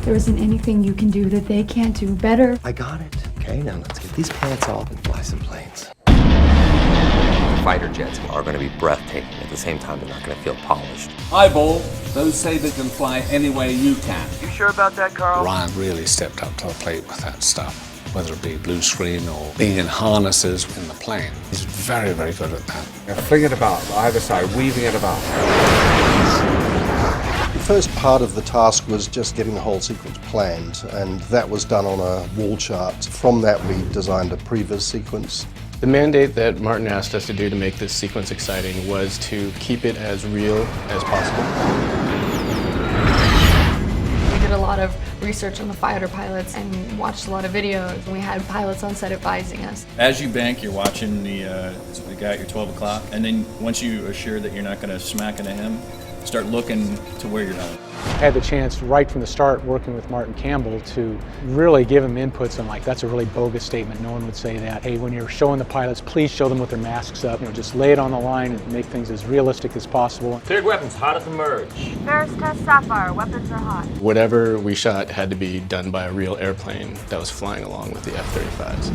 There isn't anything you can do that they can't do better. I got it. Okay, now let's get these pants off and fly some planes. Fighter jets are going to be breathtaking. At the same time, they're not going to feel polished. Eyeball, those sabers can fly any way you can. You sure about that, Carl? Ryan really stepped up to the plate with that stuff, whether it be blue screen or being in harnesses in the plane. He's very, very good at that. Fling it about, either side, weaving it about. The first part of the task was just getting the whole sequence planned, and that was done on a wall chart. From that, we designed a previs sequence. The mandate that Martin asked us to do to make this sequence exciting was to keep it as real as possible. We did a lot of research on the fighter pilots and watched a lot of videos. We had pilots on set advising us. As you bank, you're watching the guy at your 12 o'clock, and then once you are sure that you're not going to smack into him, start looking to where you're going. I had the chance right from the start working with Martin Campbell to really give him inputs on like, that's a really bogus statement. No one would say that. Hey, when you're showing the pilots, please show them with their masks up. You know, just lay it on the line and make things as realistic as possible. Cleared weapons, hot as a merge. Ferris test Sapphire, weapons are hot. Whatever we shot had to be done by a real airplane that was flying along with the F-35s.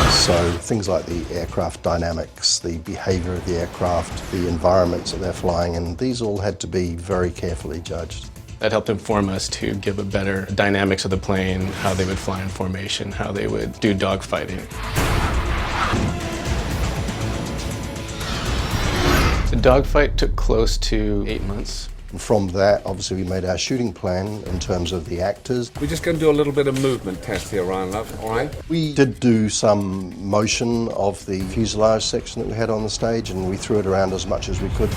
So things like the aircraft dynamics, the behavior of the aircraft, the environments that they're flying in, these all had to be very carefully judged. That helped inform us to give a better dynamics of the plane, how they would fly in formation, how they would do dogfighting. The dogfight took close to 8 months. And from that, obviously, we made our shooting plan in terms of the actors. We're just going to do a little bit of movement test here, Ryan Love, all right? We did do some motion of the fuselage section that we had on the stage, and we threw it around as much as we could.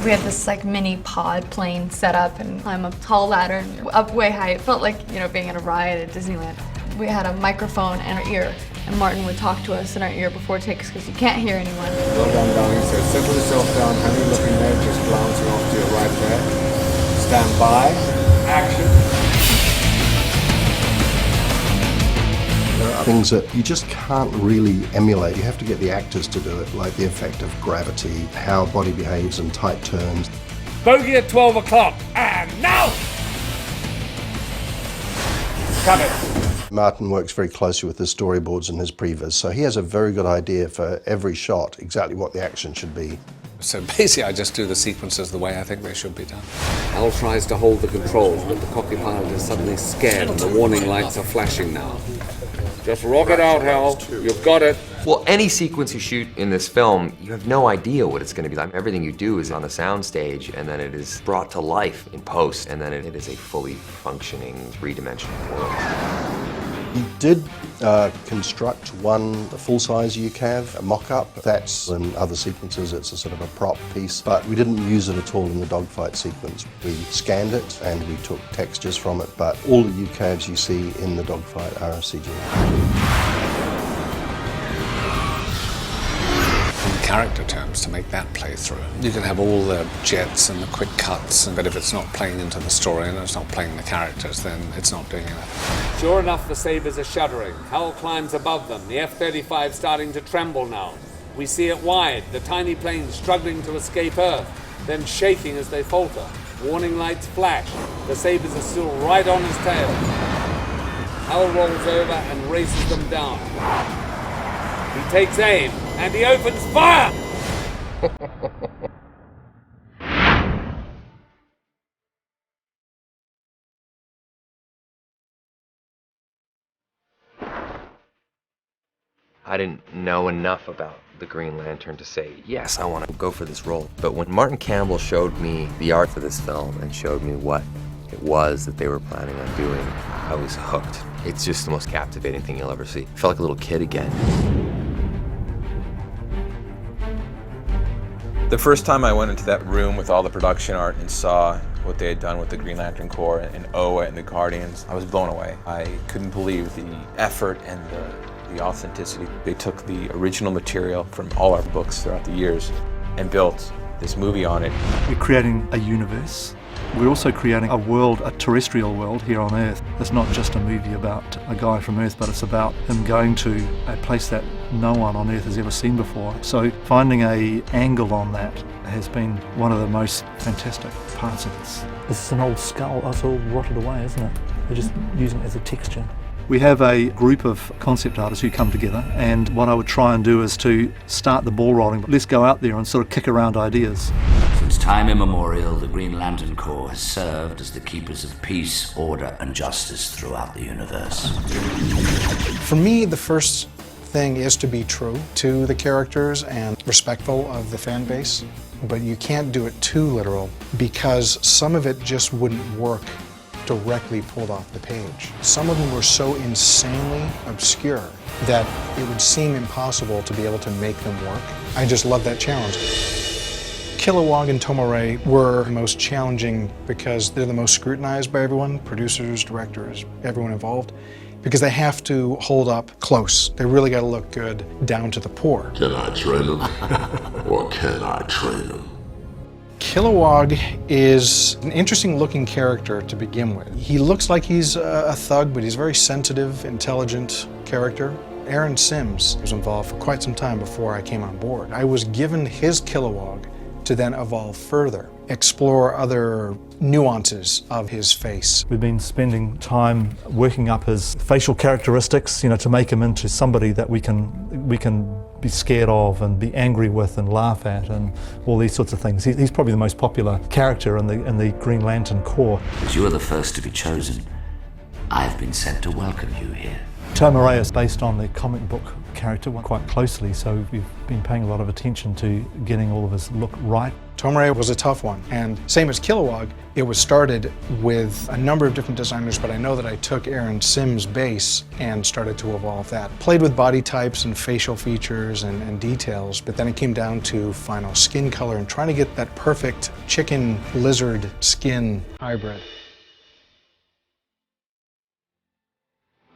We had this like mini pod plane set up and climb a tall ladder and up way high. It felt like, you know, being at a ride at Disneyland. We had a microphone in our ear, and Martin would talk to us in our ear before takes because you can't hear anyone. Well done, darling. So settle yourself down, honey, looking there, just glancing off to your right there. Stand by. Action. There are things that you just can't really emulate. You have to get the actors to do it, like the effect of gravity, how body behaves in tight turns. Bogey at 12 o'clock, and now! Cut it. Martin works very closely with his storyboards and his previs, so he has a very good idea for every shot, exactly what the action should be. So basically I just do the sequences the way I think they should be done. Hal tries to hold the controls, but the cocky pilot is suddenly scared and the warning lights are flashing now. Just rock it out, Hal. You've got it. Well, any sequence you shoot in this film, you have no idea what it's going to be like. Everything you do is on the sound stage, and then it is brought to life in post, and then it is a fully functioning, three-dimensional world. We did construct a full-size UCAV, a mock-up. That's in other sequences, it's a sort of a prop piece, but we didn't use it at all in the dogfight sequence. We scanned it and we took textures from it, but all the UCAVs you see in the dogfight are CGI. Character terms to make that play through. You can have all the jets and the quick cuts, but if it's not playing into the story and it's not playing the characters, then it's not doing anything. Sure enough, the sabers are shuddering. Hal climbs above them, the F-35 starting to tremble now. We see it wide, the tiny plane struggling to escape Earth, then shaking as they falter. Warning lights flash. The sabers are still right on his tail. Hal rolls over and races them down. He takes aim, and he opens fire! I didn't know enough about the Green Lantern to say, yes, I want to go for this role. But when Martin Campbell showed me the art for this film and showed me what it was that they were planning on doing, I was hooked. It's just the most captivating thing you'll ever see. I felt like a little kid again. The first time I went into that room with all the production art and saw what they had done with the Green Lantern Corps and Oa and the Guardians, I was blown away. I couldn't believe the effort and the authenticity. They took the original material from all our books throughout the years and built this movie on it. We're creating a universe We're also creating a world, a terrestrial world here on Earth. It's not just a movie about a guy from Earth, but it's about him going to a place that no one on Earth has ever seen before. So finding an angle on that has been one of the most fantastic parts of this. This is an old skull. It's all rotted away, isn't it? They're just using it as a texture. We have a group of concept artists who come together, and what I would try and do is to start the ball rolling. Let's go out there and sort of kick around ideas. Since time immemorial, the Green Lantern Corps has served as the keepers of peace, order, and justice throughout the universe. For me, the first thing is to be true to the characters and respectful of the fan base, but you can't do it too literal because some of it just wouldn't work directly pulled off the page. Some of them were so insanely obscure that it would seem impossible to be able to make them work. I just love that challenge. Kilowog and Tomare were most challenging because they're the most scrutinized by everyone, producers, directors, everyone involved, because they have to hold up close. They really got to look good down to the pore. Can I train them? Or can I train them? Kilowog is an interesting looking character to begin with. He looks like he's a thug, but he's a very sensitive, intelligent character. Aaron Sims was involved for quite some time before I came on board. I was given his Kilowog to then evolve further, explore other nuances of his face. We've been spending time working up his facial characteristics, you know, to make him into somebody that we can be scared of and be angry with and laugh at and all these sorts of things. He's probably the most popular character in the Green Lantern Corps. As you are the first to be chosen, I've been sent to welcome you here. Tomare is based on the comic book character quite closely, so we've been paying a lot of attention to getting all of his look right. Tomare was a tough one, and same as Kilowog, it was started with a number of different designers, but I know that I took Aaron Sims' base and started to evolve that. Played with body types and facial features and details, but then it came down to final skin color and trying to get that perfect chicken lizard skin hybrid.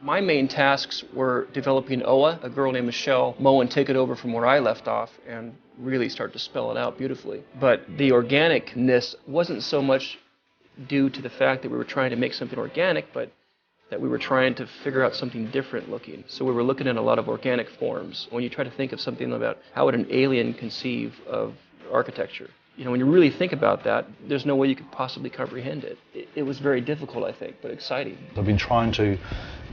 My main tasks were developing Oa, a girl named Michelle, Moe, and take it over from where I left off and really start to spell it out beautifully. But the organicness wasn't so much due to the fact that we were trying to make something organic, but that we were trying to figure out something different looking. So we were looking at a lot of organic forms. When you try to think of something about how would an alien conceive of architecture, you know, when you really think about that, there's no way you could possibly comprehend it. It was very difficult, I think, but exciting. I've been trying to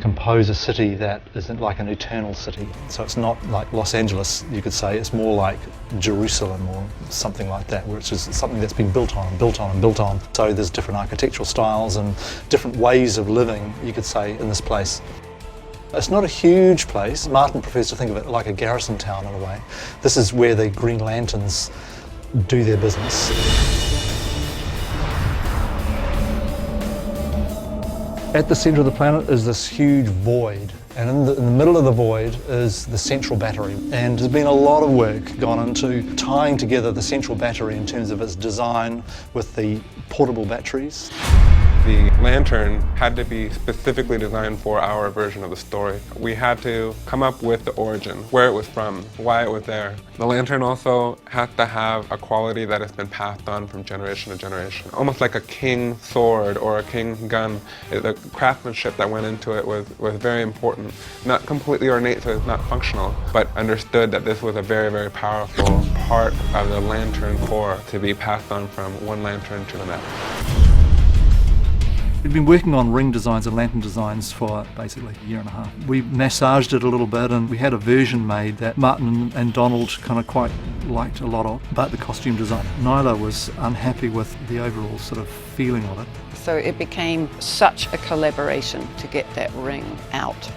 compose a city that isn't like an eternal city. So it's not like Los Angeles, you could say. It's more like Jerusalem or something like that, where it's just something that's been built on and built on and built on. So there's different architectural styles and different ways of living, you could say, in this place. It's not a huge place. Martin prefers to think of it like a garrison town in a way. This is where the Green Lanterns do their business. At the centre of the planet is this huge void, and in the middle of the void is the central battery. And there's been a lot of work gone into tying together the central battery in terms of its design with the portable batteries. The lantern had to be specifically designed for our version of the story. We had to come up with the origin, where it was from, why it was there. The lantern also has to have a quality that has been passed on from generation to generation. Almost like a king sword or a king gun. The craftsmanship that went into it was very important. Not completely ornate, so it's not functional, but understood that this was a very, very powerful part of the lantern core to be passed on from one lantern to the next. We've been working on ring designs and lantern designs for basically a year and a half. We massaged it a little bit and we had a version made that Martin and Donald kind of quite liked a lot of, but the costume design, neither was unhappy with the overall sort of feeling of it. So it became such a collaboration to get that ring out.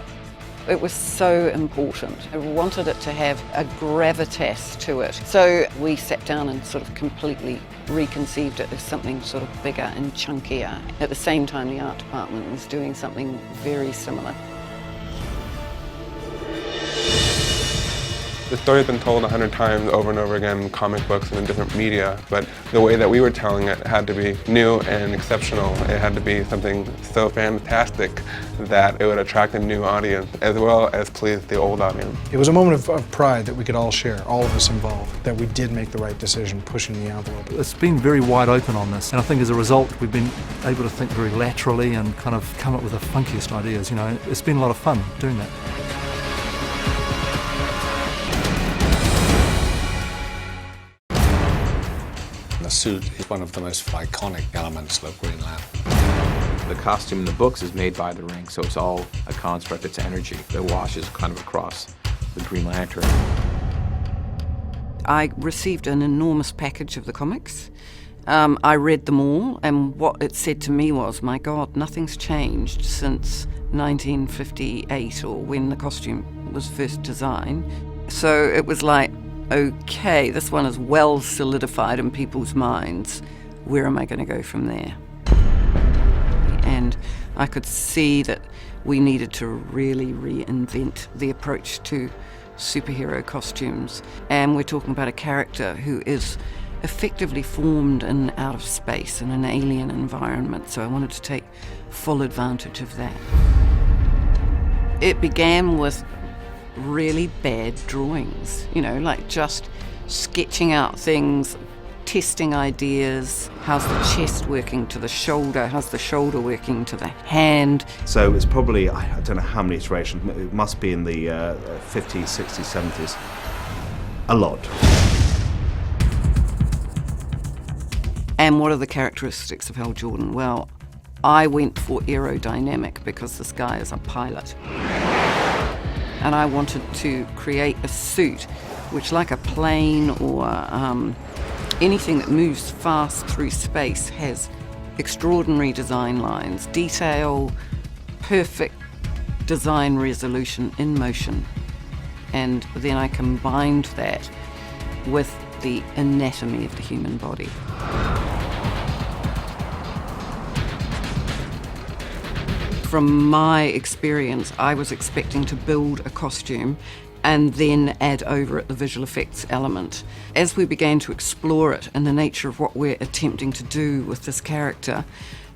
It was so important. I wanted it to have a gravitas to it. So we sat down and sort of completely reconceived it as something sort of bigger and chunkier. At the same time, the art department was doing something very similar. The story's been told 100 times over and over again in comic books and in different media, but the way that we were telling it had to be new and exceptional. It had to be something so fantastic that it would attract a new audience as well as please the old audience. It was a moment of pride that we could all share, all of us involved, that we did make the right decision pushing the envelope. It's been very wide open on this, and I think as a result we've been able to think very laterally and kind of come up with the funkiest ideas. You know, it's been a lot of fun doing that. The suit is one of the most iconic elements of Green Lantern. The costume in the books is made by the ring, so it's all a construct, it's energy that washes kind of across the Green Lantern. I received an enormous package of the comics. I read them all, and what it said to me was, my God, nothing's changed since 1958, or when the costume was first designed. So it was like, okay, this one is well solidified in people's minds. Where am I going to go from there? And I could see that we needed to really reinvent the approach to superhero costumes. And we're talking about a character who is effectively formed in outer space in an alien environment, so I wanted to take full advantage of that. It began with really bad drawings, you know, like just sketching out things, testing ideas. How's the chest working to the shoulder? How's the shoulder working to the hand? So it's probably, I don't know how many iterations, it must be in the 50s, 60s, 70s. A lot. And what are the characteristics of Hal Jordan? Well, I went for aerodynamic because this guy is a pilot. And I wanted to create a suit which, like a plane or anything that moves fast through space, has extraordinary design lines, detail, perfect design resolution in motion. And then I combined that with the anatomy of the human body. From my experience, I was expecting to build a costume and then add over it the visual effects element. As we began to explore it and the nature of what we're attempting to do with this character,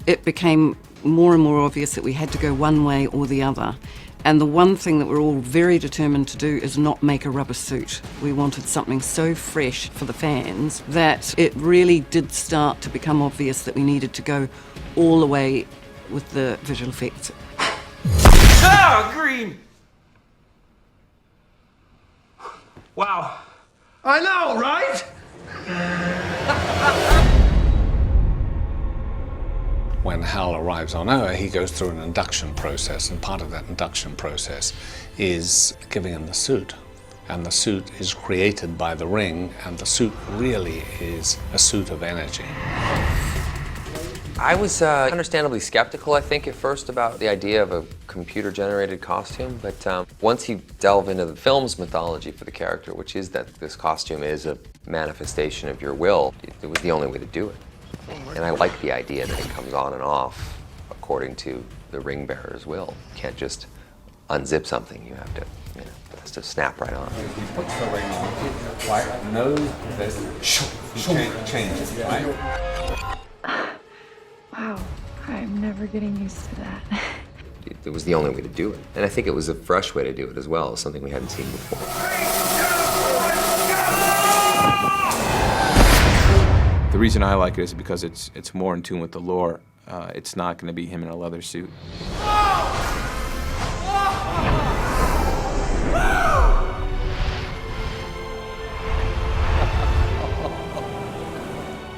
it became more and more obvious that we had to go one way or the other. And the one thing that we're all very determined to do is not make a rubber suit. We wanted something so fresh for the fans that it really did start to become obvious that we needed to go all the way with the visual effects. Ah, green! Wow. I know, right? When Hal arrives on Oa, he goes through an induction process, and part of that induction process is giving him the suit. And the suit is created by the ring, and the suit really is a suit of energy. I was understandably skeptical, I think, at first about the idea of a computer-generated costume, but once you delve into the film's mythology for the character, which is that this costume is a manifestation of your will, it was the only way to do it. And I like the idea that it comes on and off according to the ring bearer's will. You can't just unzip something, you have to, you know, it has to snap right on. He puts the ring on, right, knows this, changes, right? Wow, I'm never getting used to that. It was the only way to do it. And I think it was a fresh way to do it as well, something we hadn't seen before. The reason I like it is because it's more in tune with the lore. It's not going to be him in a leather suit.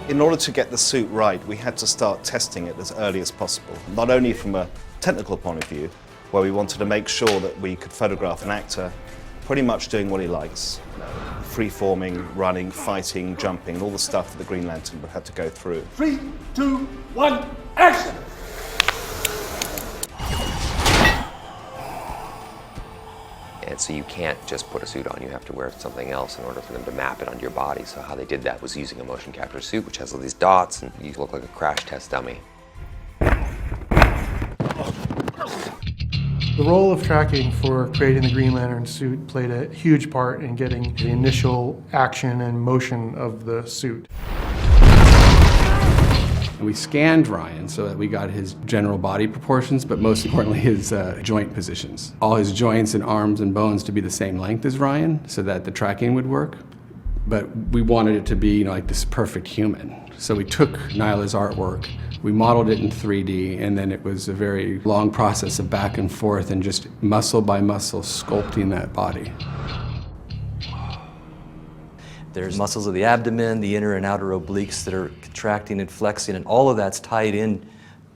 In order to get the suit right, we had to start testing it as early as possible. Not only from a technical point of view, where we wanted to make sure that we could photograph an actor pretty much doing what he likes. Free-forming, running, fighting, jumping, all the stuff that the Green Lantern would have to go through. 3, 2, 1, action! And so you can't just put a suit on, you have to wear something else in order for them to map it onto your body. So how they did that was using a motion capture suit, which has all these dots, and you look like a crash test dummy. The role of tracking for creating the Green Lantern suit played a huge part in getting the initial action and motion of the suit. We scanned Ryan so that we got his general body proportions, but most importantly his joint positions. All his joints and arms and bones to be the same length as Ryan so that the tracking would work. But we wanted it to be, like this perfect human. So we took Nyla's artwork, we modeled it in 3D, and then it was a very long process of back and forth and just muscle by muscle sculpting that body. There's muscles of the abdomen, the inner and outer obliques that are contracting and flexing, and all of that's tied in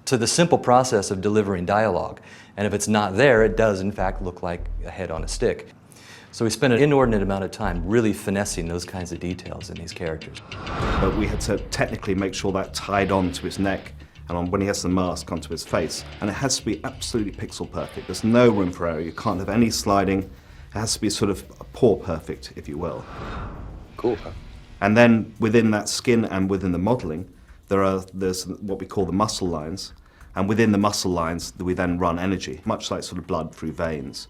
to the simple process of delivering dialogue. And if it's not there, it does in fact look like a head on a stick. So we spent an inordinate amount of time really finessing those kinds of details in these characters. But we had to technically make sure that tied on to his neck and on when he has the mask onto his face. And it has to be absolutely pixel perfect. There's no room for error. You can't have any sliding. It has to be sort of pore perfect, if you will. Cool. And then within that skin and within the modeling, there's what we call the muscle lines. And within the muscle lines, we then run energy, much like sort of blood through veins.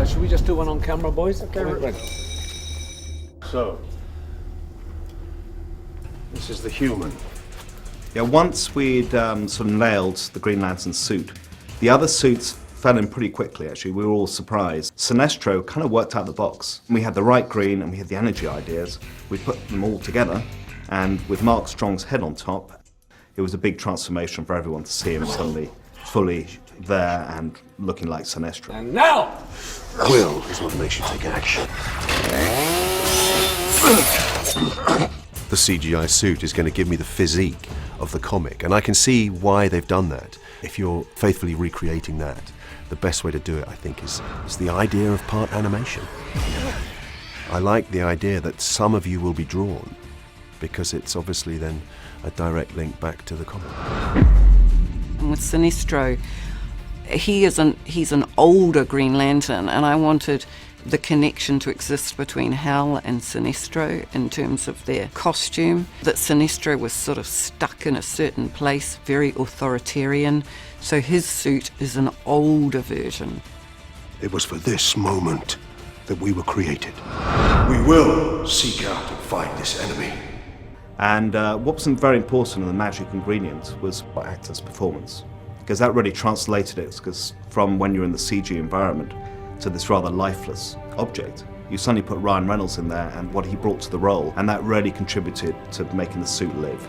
Should we just do one on camera, boys? Okay, ready. So, this is the human. Yeah, once we'd sort of nailed the Green Lantern suit, the other suits fell in pretty quickly, actually. We were all surprised. Sinestro kind of worked out the box. We had the right green and we had the energy ideas. We put them all together, and with Mark Strong's head on top, it was a big transformation for everyone to see him suddenly fully there and looking like Sinestro. And now! Will is what makes you take action. The CGI suit is going to give me the physique of the comic, and I can see why they've done that. If you're faithfully recreating that, the best way to do it, I think, is the idea of part animation. I like the idea that some of you will be drawn, because it's obviously then a direct link back to the comic. With Sinestro, he's an older Green Lantern, and I wanted the connection to exist between Hal and Sinestro in terms of their costume, that Sinestro was sort of stuck in a certain place, very authoritarian, so his suit is an older version. It was for this moment that we were created. We will seek out and fight this enemy. And what was very important in the magic ingredient was the actor's performance, because that really translated it, because from when you're in the CG environment to this rather lifeless object, you suddenly put Ryan Reynolds in there and what he brought to the role, and that really contributed to making the suit live.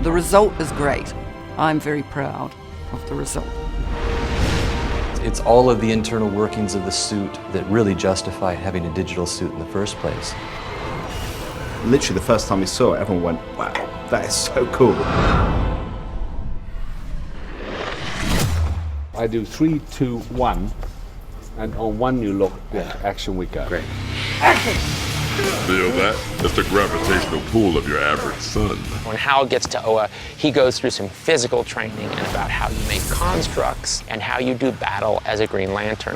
The result is great. I'm very proud of the result. It's all of the internal workings of the suit that really justify having a digital suit in the first place. Literally the first time we saw it, everyone went, wow, that is so cool. I do 3, 2, 1, and on 1 you look, yeah, action we go. Great. Action! Feel that? It's the gravitational pull of your average sun. When Hal gets to Oa, he goes through some physical training and about how you make constructs and how you do battle as a Green Lantern.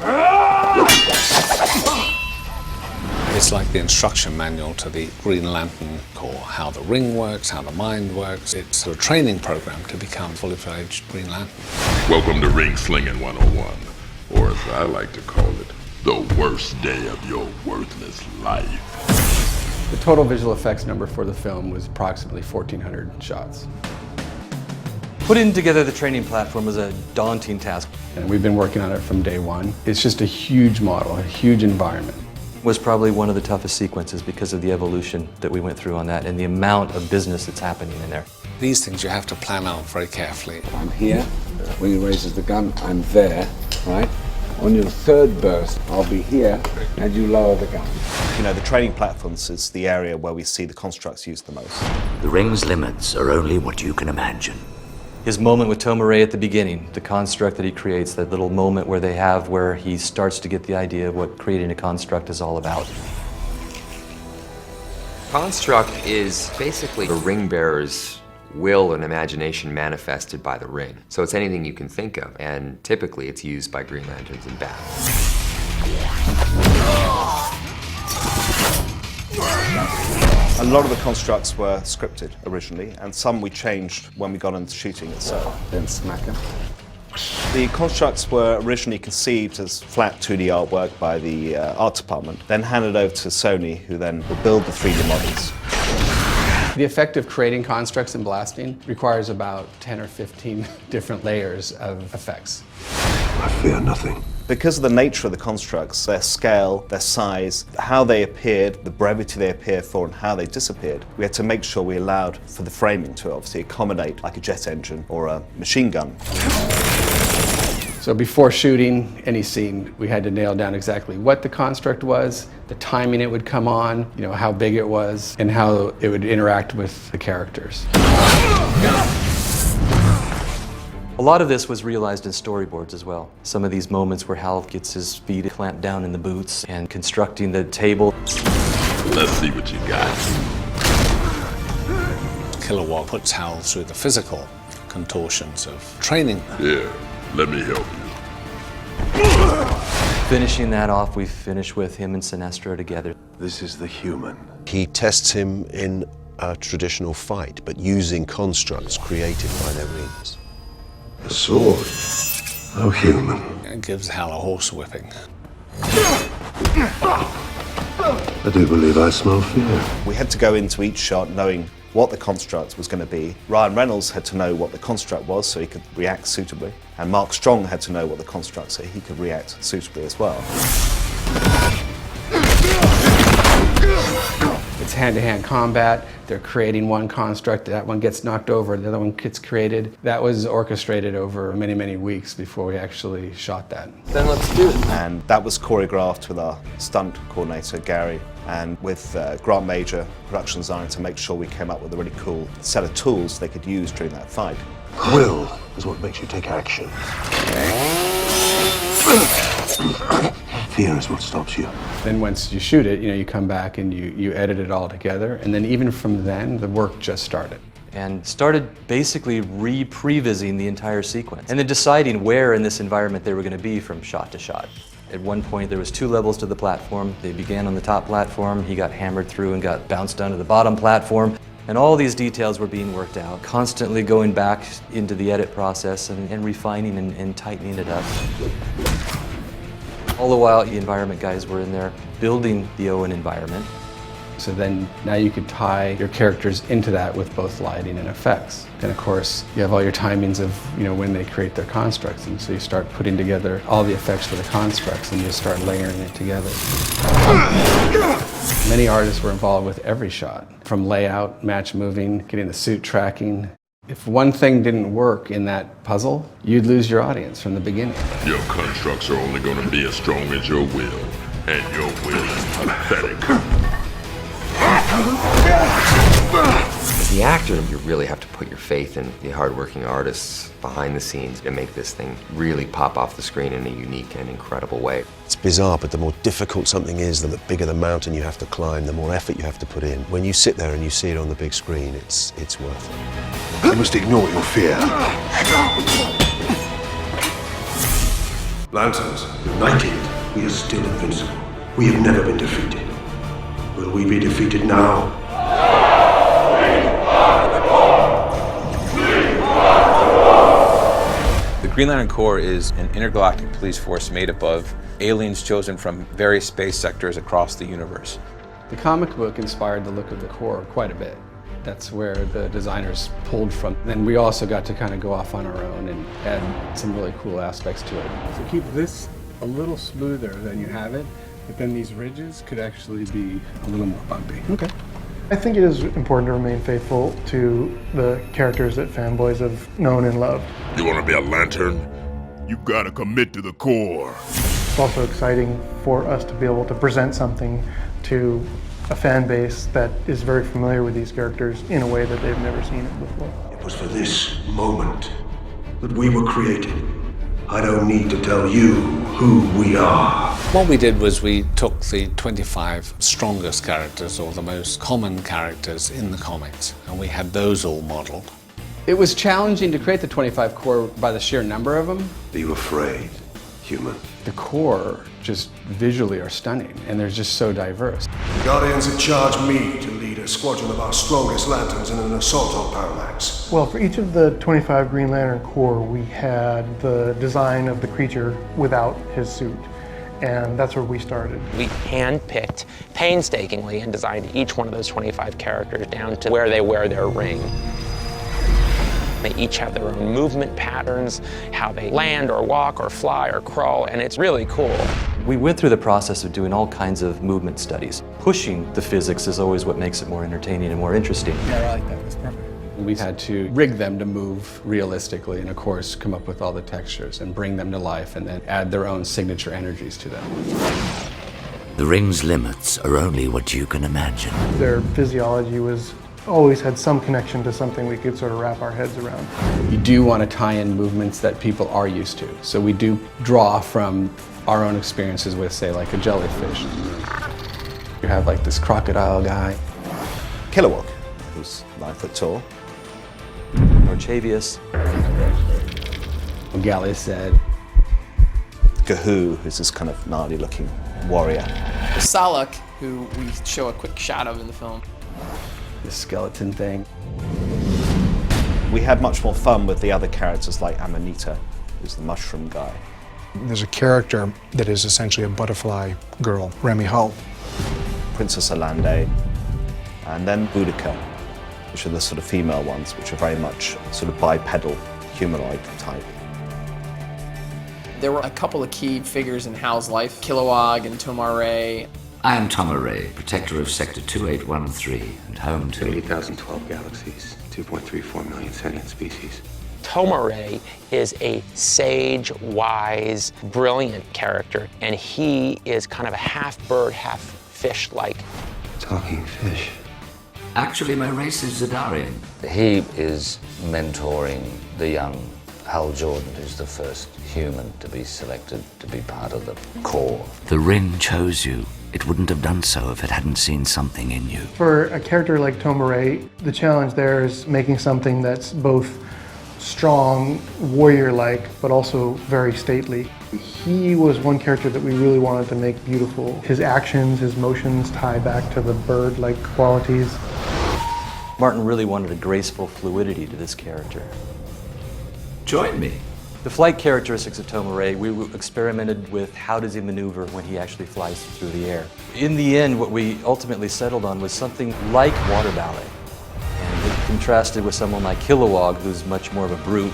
It's like the instruction manual to the Green Lantern Corps, how the ring works, how the mind works. It's a training program to become fully-fledged Green Lantern. Welcome to Ring Slinging 101, or as I like to call it, the worst day of your worthless life. The total visual effects number for the film was approximately 1,400 shots. Putting together the training platform was a daunting task. And we've been working on it from day one. It's just a huge model, a huge environment. Was probably one of the toughest sequences because of the evolution that we went through on that and the amount of business that's happening in there. These things you have to plan out very carefully. I'm here. When he raises the gun, I'm there, right? On your third burst, I'll be here, and you lower the gun. You know, the training platforms is the area where we see the constructs used the most. The ring's limits are only what you can imagine. His moment with Tomare at the beginning, the construct that he creates, that little moment where they have where he starts to get the idea of what creating a construct is all about. Construct is basically the ring bearer's will and imagination manifested by the ring. So it's anything you can think of, and typically it's used by Green Lanterns in battle. A lot of the constructs were scripted originally, and some we changed when we got into shooting itself. Then smack him. The constructs were originally conceived as flat 2D artwork by the art department, then handed over to Sony, who then will build the 3D models. The effect of creating constructs and blasting requires about 10 or 15 different layers of effects. I fear nothing. Because of the nature of the constructs, their scale, their size, how they appeared, the brevity they appeared for, and how they disappeared, we had to make sure we allowed for the framing to obviously accommodate like a jet engine or a machine gun. So before shooting any scene, we had to nail down exactly what the construct was, the timing it would come on, you know, how big it was, and how it would interact with the characters. A lot of this was realized in storyboards as well. Some of these moments where Hal gets his feet clamped down in the boots and constructing the table. Let's see what you got. Kilowatt puts Hal through the physical contortions of training. Here, let me help you. Finishing that off, we finish with him and Sinestro together. This is the human. He tests him in a traditional fight, but using constructs created by their rings. A sword. Oh, human. It gives Hal a horse whipping. I do believe I smell fear. We had to go into each shot knowing what the construct was going to be. Ryan Reynolds had to know what the construct was so he could react suitably. And Mark Strong had to know what the construct so he could react suitably as well. It's hand-to-hand combat. They're creating one construct, that one gets knocked over, the other one gets created. That was orchestrated over many, many weeks before we actually shot that. Then let's do it. And that was choreographed with our stunt coordinator, Gary, and with Grant Major, production designer, to make sure we came up with a really cool set of tools they could use during that fight. Will is what makes you take action. Fear is what stops you. Then once you shoot it, you know, you come back and you edit it all together, and then even from then, the work just started. And started basically pre-vising the entire sequence. And then deciding where in this environment they were going to be from shot to shot. At one point there was 2 levels to the platform. They began on the top platform, he got hammered through and got bounced down to the bottom platform. And all these details were being worked out, constantly going back into the edit process and refining and tightening it up. All the while, the environment guys were in there building the Owen environment. So then now you could tie your characters into that with both lighting and effects. And of course, you have all your timings of, you know, when they create their constructs. And so you start putting together all the effects for the constructs and you start layering it together. Many artists were involved with every shot, from layout, match moving, getting the suit tracking. If one thing didn't work in that puzzle, you'd lose your audience from the beginning. Your constructs are only going to be as strong as your will, and your will is pathetic. As the actor, you really have to put your faith in the hardworking artists behind the scenes to make this thing really pop off the screen in a unique and incredible way. It's bizarre, but the more difficult something is, the bigger the mountain you have to climb, the more effort you have to put in. When you sit there and you see it on the big screen, it's worth it. You must ignore your fear. Lanterns, united, we are still invincible. We have never been defeated. Will we be defeated now? The Green Lantern Corps is an intergalactic police force made up of aliens chosen from various space sectors across the universe. The comic book inspired the look of the Corps quite a bit. That's where the designers pulled from. Then we also got to kind of go off on our own and add some really cool aspects to it. So keep this a little smoother than you have it, but then these ridges could actually be a little more bumpy. Okay. I think it is important to remain faithful to the characters that fanboys have known and loved. You want to be a lantern? You gotta commit to the core. It's also exciting for us to be able to present something to a fan base that is very familiar with these characters in a way that they've never seen it before. It was for this moment that we were created. I don't need to tell you who we are. What we did was we took the 25 strongest characters, or the most common characters in the comics, and we had those all modeled. It was challenging to create the 25 Corps by the sheer number of them. Are you afraid, human? The Corps just visually are stunning, and they're just so diverse. The Guardians have charged me to lead a a squadron of our strongest lanterns in an assault on Parallax. Well, for each of the 25 Green Lantern Corps, we had the design of the creature without his suit. And that's where we started. We handpicked painstakingly and designed each one of those 25 characters down to where they wear their ring. They each have their own movement patterns, how they land or walk or fly or crawl, and it's really cool. We went through the process of doing all kinds of movement studies. Pushing the physics is always what makes it more entertaining and more interesting. Yeah, I like that. That's perfect. We've had to rig them to move realistically and, of course, come up with all the textures and bring them to life and then add their own signature energies to them. The ring's limits are only what you can imagine. Their physiology was always had some connection to something we could sort of wrap our heads around. You do want to tie in movements that people are used to. So we do draw from our own experiences with, say, like a jellyfish. You have like this crocodile guy. Kilowog, who's 9 foot tall. Orchavius. Galley said. Gahoo, who's this kind of gnarly looking warrior. Salak, who we show a quick shot of in the film. The skeleton thing. We had much more fun with the other characters like Amanita, who's the mushroom guy. There's a character that is essentially a butterfly girl, Remy Hull. Princess Alande, and then Boudica, which are the sort of female ones, which are very much sort of bipedal, humanoid type. There were a couple of key figures in Hal's life, Kilowog and Tomar-Re. I am Tomar-Re, protector of Sector 2813 and home to 80,012 galaxies, 2.34 million sentient species. Tomar-Re is a sage, wise, brilliant character, and he is kind of a half bird, half fish-like. Talking fish. Actually, my race is Zadarian. He is mentoring the young Hal Jordan, who's the first human to be selected to be part of the Corps. The ring chose you. It wouldn't have done so if it hadn't seen something in you. For a character like Tomar-Re, the challenge there is making something that's both strong, warrior-like, but also very stately. He was one character that we really wanted to make beautiful. His actions, his motions tie back to the bird-like qualities. Martin really wanted a graceful fluidity to this character. Join me. The flight characteristics of Tomar-Re, we experimented with how does he maneuver when he actually flies through the air. In the end, what we ultimately settled on was something like water ballet. And it contrasted with someone like Kilowog, who's much more of a brute.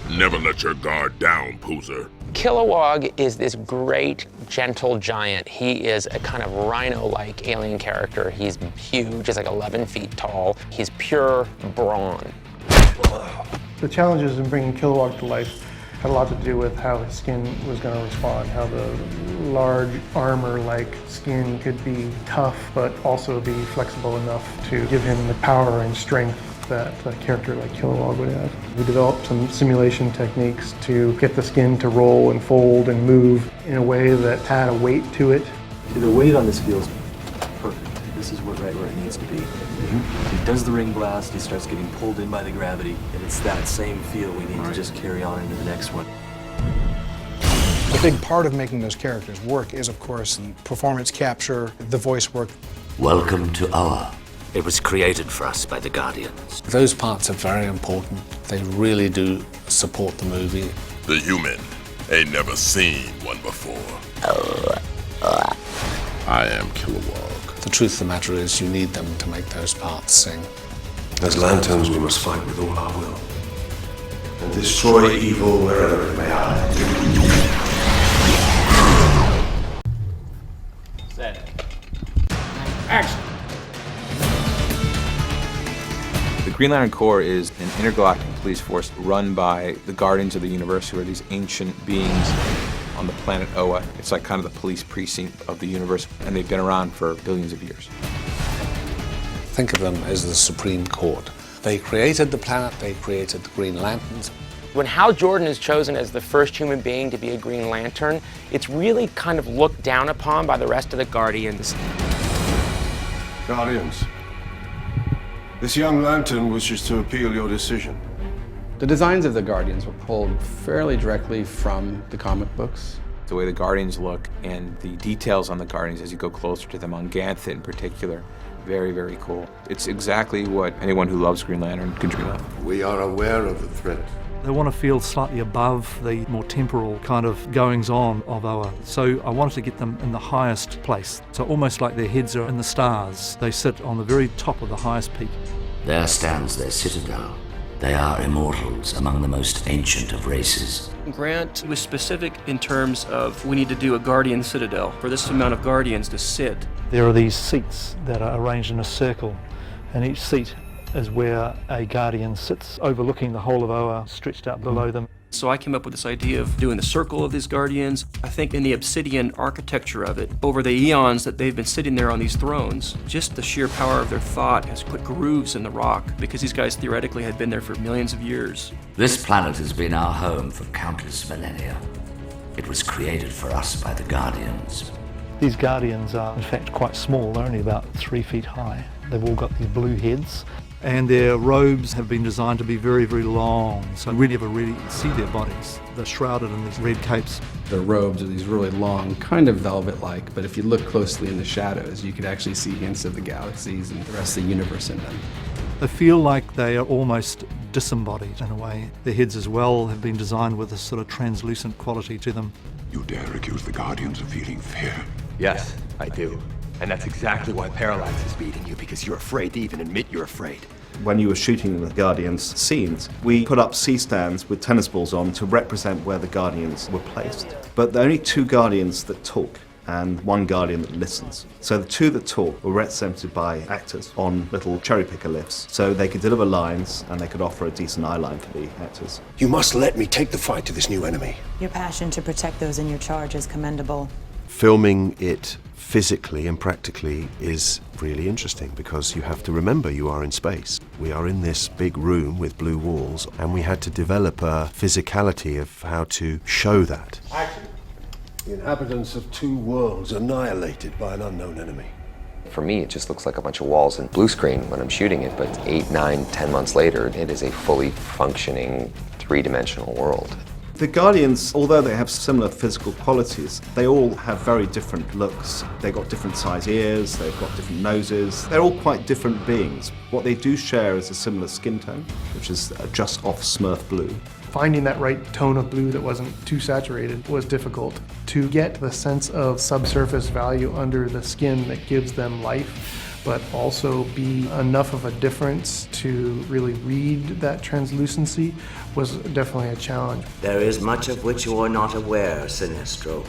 Never let your guard down, Poozer. Kilowog is this great, gentle giant. He is a kind of rhino-like alien character. He's huge, he's like 11 feet tall. He's pure brawn. The challenges in bringing Kilowog to life had a lot to do with how his skin was going to respond, how the large armor-like skin could be tough, but also be flexible enough to give him the power and strength that a character like Kilowog would have. We developed some simulation techniques to get the skin to roll and fold and move in a way that had a weight to it. The weight on this feels perfect. This is right where it needs to be. He does the ring blast, he starts getting pulled in by the gravity, and it's that same feel we need to just carry on into the next one. The big part of making those characters work is, of course, the performance capture, the voice work. Welcome to Oa. It was created for us by the Guardians. Those parts are very important. They really do support the movie. The human ain't never seen one before. I am Kilowog. The truth of the matter is you need them to make those parts sing. As lanterns, we must fight with all our will and destroy evil wherever it may hide. Set. Action. The Green Lantern Corps is an intergalactic police force run by the Guardians of the Universe, who are these ancient beings on the planet Oa. It's like kind of the police precinct of the universe, and they've been around for billions of years. Think of them as the Supreme Court. They created the planet, they created the Green Lanterns. When Hal Jordan is chosen as the first human being to be a Green Lantern, it's really kind of looked down upon by the rest of the Guardians. Guardians, this young lantern wishes to appeal your decision. The designs of the Guardians were pulled fairly directly from the comic books. The way the Guardians look and the details on the Guardians as you go closer to them, on Ganthet in particular, Very, very cool. It's exactly what anyone who loves Green Lantern could dream of. We are aware of the threat. They want to feel slightly above the more temporal kind of goings-on of Oa. So I wanted to get them in the highest place. So almost like their heads are in the stars. They sit on the very top of the highest peak. There stands their citadel. They are immortals among the most ancient of races. Grant was specific in terms of we need to do a guardian citadel for this amount of guardians to sit. There are these seats that are arranged in a circle, and each seat is where a guardian sits overlooking the whole of Oa, stretched out below them. So I came up with this idea of doing the circle of these guardians. I think in the obsidian architecture of it, over the eons that they've been sitting there on these thrones, just the sheer power of their thought has put grooves in the rock, because these guys theoretically had been there for millions of years. This planet has been our home for countless millennia. It was created for us by the Guardians. These guardians are in fact quite small. They're only about 3 feet high. They've all got these blue heads, and their robes have been designed to be very, very long, so we never really see their bodies. They're shrouded in these red capes. Their robes are these really long, kind of velvet-like, but if you look closely in the shadows, you could actually see hints of the galaxies and the rest of the universe in them. They feel like they are almost disembodied in a way. Their heads as well have been designed with this sort of translucent quality to them. You dare accuse the Guardians of feeling fear? Yes, I do. And that's exactly why Parallax is beating you, because you're afraid to even admit you're afraid. When you were shooting the Guardians scenes, we put up C-stands with tennis balls on to represent where the Guardians were placed. But there are only 2 Guardians that talk and 1 Guardian that listens. So the 2 that talk were represented by actors on little cherry picker lifts, so they could deliver lines and they could offer a decent eye line for the actors. You must let me take the fight to this new enemy. Your passion to protect those in your charge is commendable. Filming it physically and practically is really interesting, because you have to remember you are in space. We are in this big room with blue walls, and we had to develop a physicality of how to show that. Action. The inhabitants of 2 worlds annihilated by an unknown enemy. For me, it just looks like a bunch of walls and blue screen when I'm shooting it, but 8, 9, 10 months later, it is a fully functioning 3-dimensional world. The Guardians, although they have similar physical qualities, they all have very different looks. They've got different size ears, they've got different noses. They're all quite different beings. What they do share is a similar skin tone, which is just off Smurf blue. Finding that right tone of blue that wasn't too saturated was difficult. To get the sense of subsurface value under the skin that gives them life, but also be enough of a difference to really read that translucency was definitely a challenge. There is much of which you are not aware, Sinestro.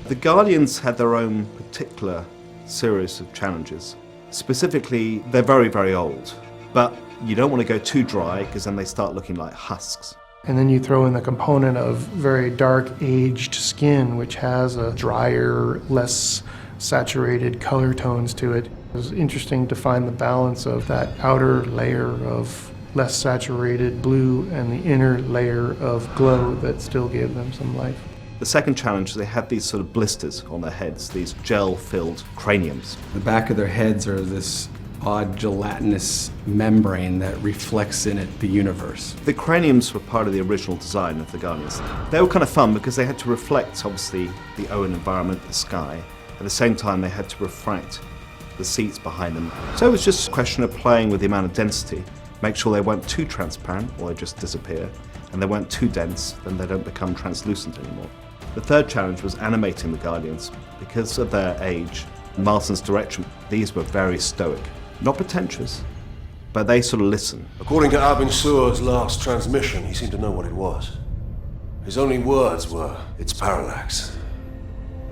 The Guardians had their own particular series of challenges. Specifically, they're very, very old, but you don't want to go too dry, because then they start looking like husks. And then you throw in the component of very dark aged skin, which has a drier, less saturated color tones to it. It was interesting to find the balance of that outer layer of less saturated blue and the inner layer of glow that still gave them some life. The second challenge, they had these sort of blisters on their heads, these gel-filled craniums. The back of their heads are this odd gelatinous membrane that reflects in it the universe. The craniums were part of the original design of the Guardians. They were kind of fun because they had to reflect, obviously, the Oan environment, the sky. At the same time, they had to refract the seats behind them. So it was just a question of playing with the amount of density. Make sure they weren't too transparent or they just disappear, and they weren't too dense, then they don't become translucent anymore. The third challenge was animating the Guardians. Because of their age, Martin's direction, these were very stoic. Not pretentious, but they sort of listen. According to Abin Sur's last transmission, he seemed to know what it was. His only words were, "It's Parallax."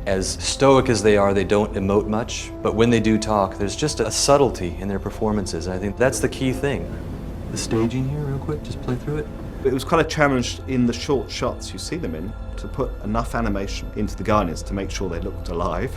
As stoic as they are, they don't emote much, but when they do talk, there's just a subtlety in their performances, and I think that's the key thing. The staging here, real quick, just play through it. It was kind of challenged in the short shots you see them in to put enough animation into the Guardians to make sure they looked alive.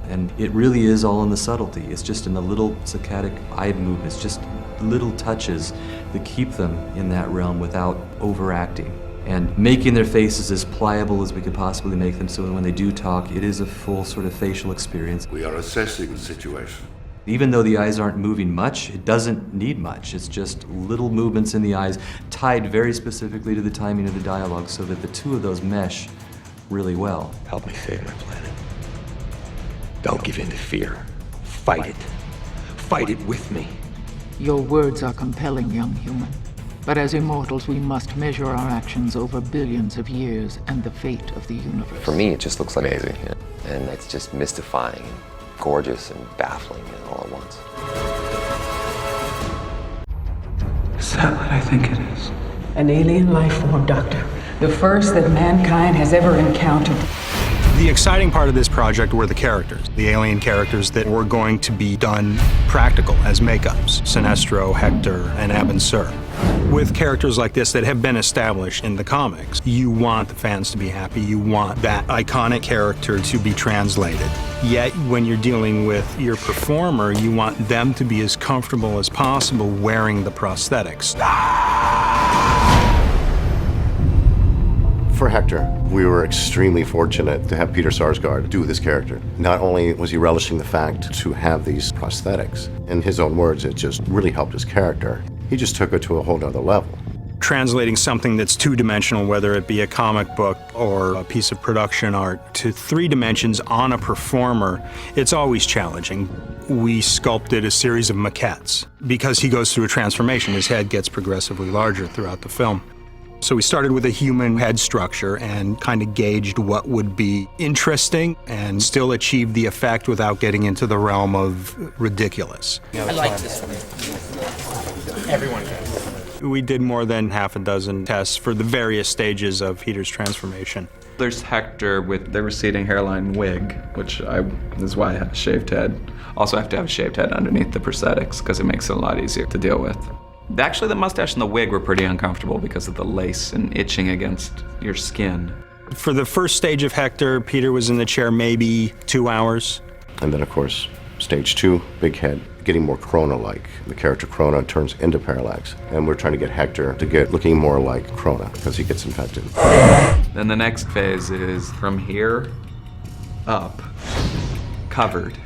And it really is all in the subtlety. It's just in the little saccadic eye movements, just little touches that keep them in that realm without overacting. And making their faces as pliable as we could possibly make them, so when they do talk, it is a full sort of facial experience. We are assessing the situation. Even though the eyes aren't moving much, it doesn't need much. It's just little movements in the eyes tied very specifically to the timing of the dialogue so that the two of those mesh really well. Help me save my planet. Don't give in to fear. Fight it. fight it with me. Your words are compelling, young human. But as immortals, we must measure our actions over billions of years and the fate of the universe. For me, it just looks amazing, and it's just mystifying, and gorgeous, and baffling, and all at once. Is that what I think it is? An alien life form, Doctor. The first that mankind has ever encountered. The exciting part of this project were the characters, the alien characters that were going to be done practical as makeups, Sinestro, Hector, and Abin Sur. With characters like this that have been established in the comics, you want the fans to be happy, you want that iconic character to be translated. Yet, when you're dealing with your performer, you want them to be as comfortable as possible wearing the prosthetics. For Hector, we were extremely fortunate to have Peter Sarsgaard do this character. Not only was he relishing the fact to have these prosthetics, in his own words, it just really helped his character. He just took it to a whole nother level. Translating something that's two-dimensional, whether it be a comic book or a piece of production art, to 3 dimensions on a performer, it's always challenging. We sculpted a series of maquettes. Because he goes through a transformation, his head gets progressively larger throughout the film. So we started with a human head structure and kind of gauged what would be interesting and still achieve the effect without getting into the realm of ridiculous. I like this one. Everyone does. We did more than half a dozen tests for the various stages of Peter's transformation. There's Hector with the receding hairline wig, which is why I have a shaved head. Also have to have a shaved head underneath the prosthetics because it makes it a lot easier to deal with. Actually, the mustache and the wig were pretty uncomfortable because of the lace and itching against your skin. For the first stage of Hector, Peter was in the chair maybe 2 hours. And then, of course, stage 2, big head, getting more Krona-like. The character Krona turns into Parallax, and we're trying to get Hector to get looking more like Krona because he gets infected. Then the next phase is from here up, covered.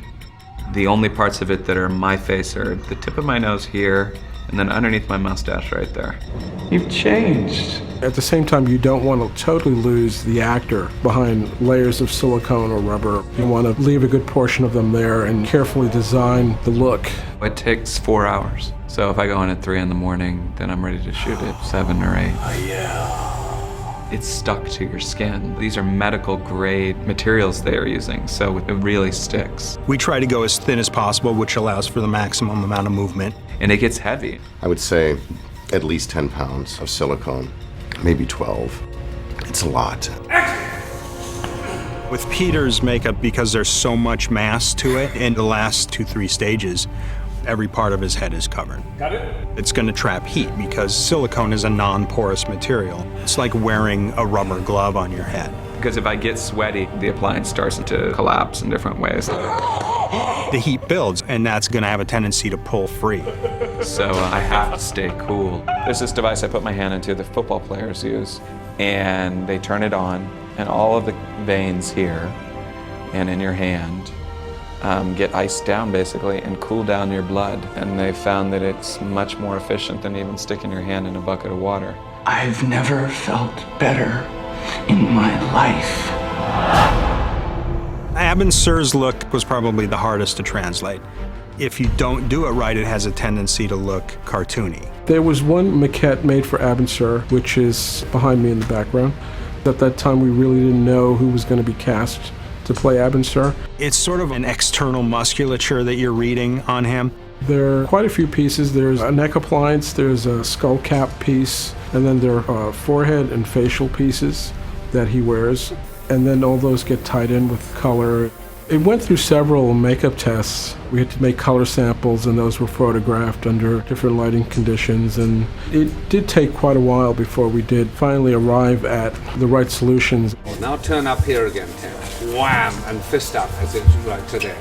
The only parts of it that are my face are the tip of my nose here, and then underneath my mustache right there. You've changed. At the same time, you don't want to totally lose the actor behind layers of silicone or rubber. You want to leave a good portion of them there and carefully design the look. It takes 4 hours. So if I go in at 3 in the morning, then I'm ready to shoot at 7 or 8. Oh, yeah. It's stuck to your skin. These are medical grade materials they are using, so it really sticks. We try to go as thin as possible, which allows for the maximum amount of movement. And it gets heavy. I would say at least 10 pounds of silicone, maybe 12. It's a lot. With Peter's makeup, because there's so much mass to it, in the last 2-3 stages, every part of his head is covered. Got it? It's going to trap heat because silicone is a non-porous material. It's like wearing a rubber glove on your head. Because if I get sweaty, the appliance starts to collapse in different ways. The heat builds, and that's going to have a tendency to pull free. So I have to stay cool. There's this device I put my hand into that football players use, and they turn it on, and all of the veins here and in your hand get iced down basically and cool down your blood. And they found that it's much more efficient than even sticking your hand in a bucket of water. I've never felt better in my life. Abin Sur's look was probably the hardest to translate. If you don't do it right, it has a tendency to look cartoony. There was one maquette made for Abin Sur, which is behind me in the background. At that time, we really didn't know who was going to be cast to play Abin Sur. It's sort of an external musculature that you're reading on him. There are quite a few pieces. There's a neck appliance, there's a skull cap piece, and then there are forehead and facial pieces that he wears. And then all those get tied in with color. It went through several makeup tests. We had to make color samples, and those were photographed under different lighting conditions. And it did take quite a while before we did finally arrive at the right solutions. Now turn up here again, Tim. Wham! And fist up, as it's like today.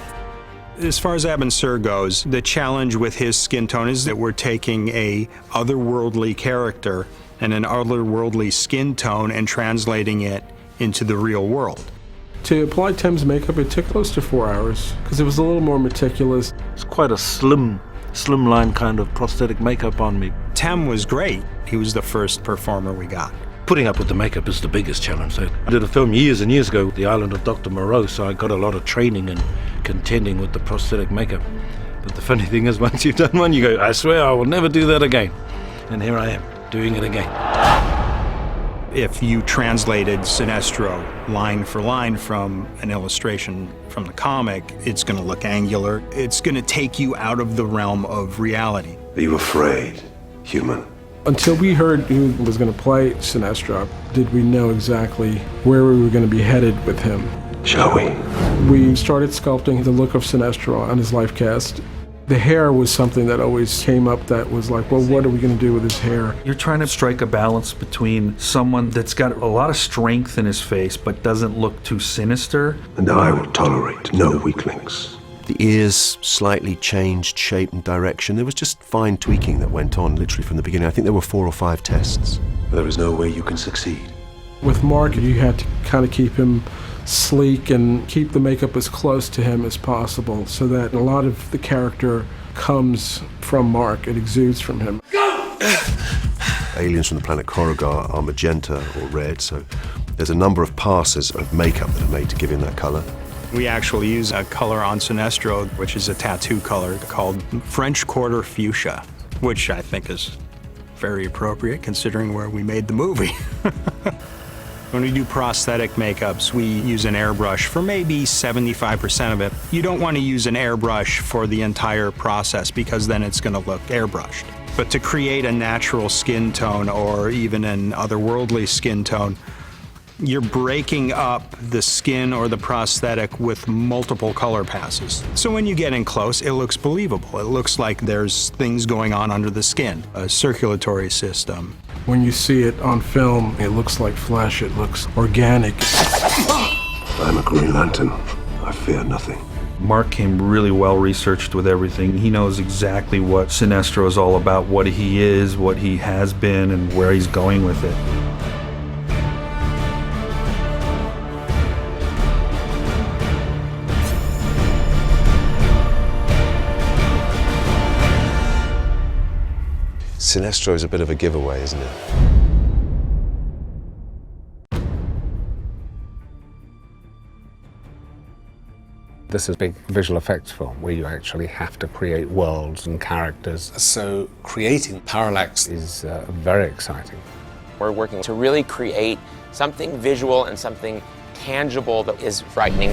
As far as Abin Sur goes, the challenge with his skin tone is that we're taking a otherworldly character and an otherworldly skin tone and translating it into the real world. To apply Tim's makeup, it took close to 4 hours because it was a little more meticulous. It's quite a slimline kind of prosthetic makeup on me. Tim was great. He was the first performer we got. Putting up with the makeup is the biggest challenge. I did a film years and years ago, The Island of Dr. Moreau, so I got a lot of training and contending with the prosthetic makeup. But the funny thing is, once you've done one, you go, I swear I will never do that again. And here I am, doing it again. If you translated Sinestro line for line from an illustration from the comic, it's going to look angular. It's going to take you out of the realm of reality. Are you afraid, human? Until we heard who was going to play Sinestro, did we know exactly where we were going to be headed with him. Shall we? We started sculpting the look of Sinestro on his life cast. The hair was something that always came up that was like, well, what are we going to do with his hair? You're trying to strike a balance between someone that's got a lot of strength in his face but doesn't look too sinister. And I will tolerate no weaklings. The ears slightly changed shape and direction. There was just fine tweaking that went on literally from the beginning. I think there were 4 or 5 tests. There is no way you can succeed. With Mark, you had to kind of keep him sleek and keep the makeup as close to him as possible so that a lot of the character comes from Mark, it exudes from him. Aliens from the planet Corrigar are magenta or red, so there's a number of passes of makeup that are made to give him that color. We actually use a color on Sinestro, which is a tattoo color called French Quarter Fuchsia, which I think is very appropriate considering where we made the movie. When we do prosthetic makeups, we use an airbrush for maybe 75% of it. You don't want to use an airbrush for the entire process because then it's going to look airbrushed. But to create a natural skin tone or even an otherworldly skin tone, you're breaking up the skin or the prosthetic with multiple color passes. So when you get in close, it looks believable. It looks like there's things going on under the skin, a circulatory system. When you see it on film, it looks like flesh, it looks organic. I'm a Green Lantern. I fear nothing. Mark came really well researched with everything. He knows exactly what Sinestro is all about, what he is, what he has been, and where he's going with it. Sinestro is a bit of a giveaway, isn't it? This is a big visual effects film where you actually have to create worlds and characters. So creating Parallax is very exciting. We're working to really create something visual and something tangible that is frightening.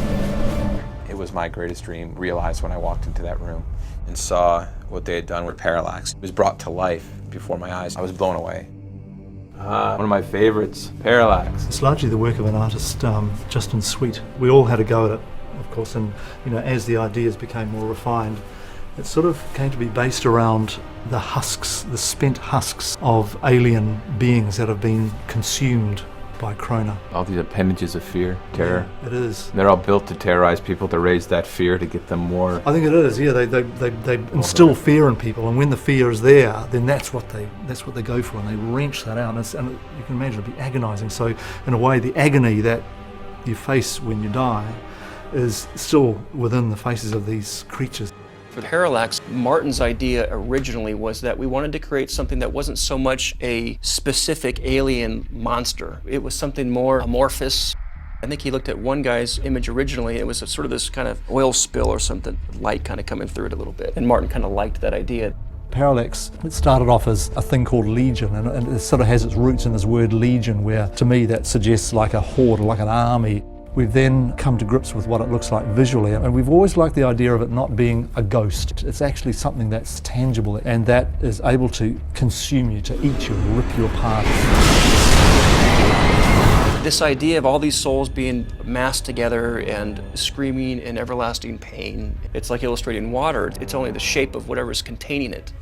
It was my greatest dream realized when I walked into that room and saw what they had done with Parallax. It was brought to life before my eyes. I was blown away. One of my favorites, Parallax. It's largely the work of an artist, Justin Sweet. We all had a go at it, of course, and as the ideas became more refined, it sort of came to be based around the husks, the spent husks of alien beings that have been consumed by Krona. All these appendages of fear, terror. Yeah, it is. They're all built to terrorize people, to raise that fear, to get them more. I think it is. Yeah, they instill fear in people, and when the fear is there, then that's what they go for, and they wrench that out. And you can imagine it'd be agonising. So in a way, the agony that you face when you die is still within the faces of these creatures. For Parallax, Martin's idea originally was that we wanted to create something that wasn't so much a specific alien monster. It was something more amorphous. I think he looked at one guy's image originally. It was sort of this kind of oil spill or something, light kind of coming through it a little bit. And Martin kind of liked that idea. Parallax, it started off as a thing called Legion, and it sort of has its roots in this word Legion, where to me that suggests like a horde, like an army. We've then come to grips with what it looks like visually, and we've always liked the idea of it not being a ghost. It's actually something that's tangible and that is able to consume you, to eat you, rip you apart. This idea of all these souls being massed together and screaming in everlasting pain, it's like illustrating water. It's only the shape of whatever's containing it.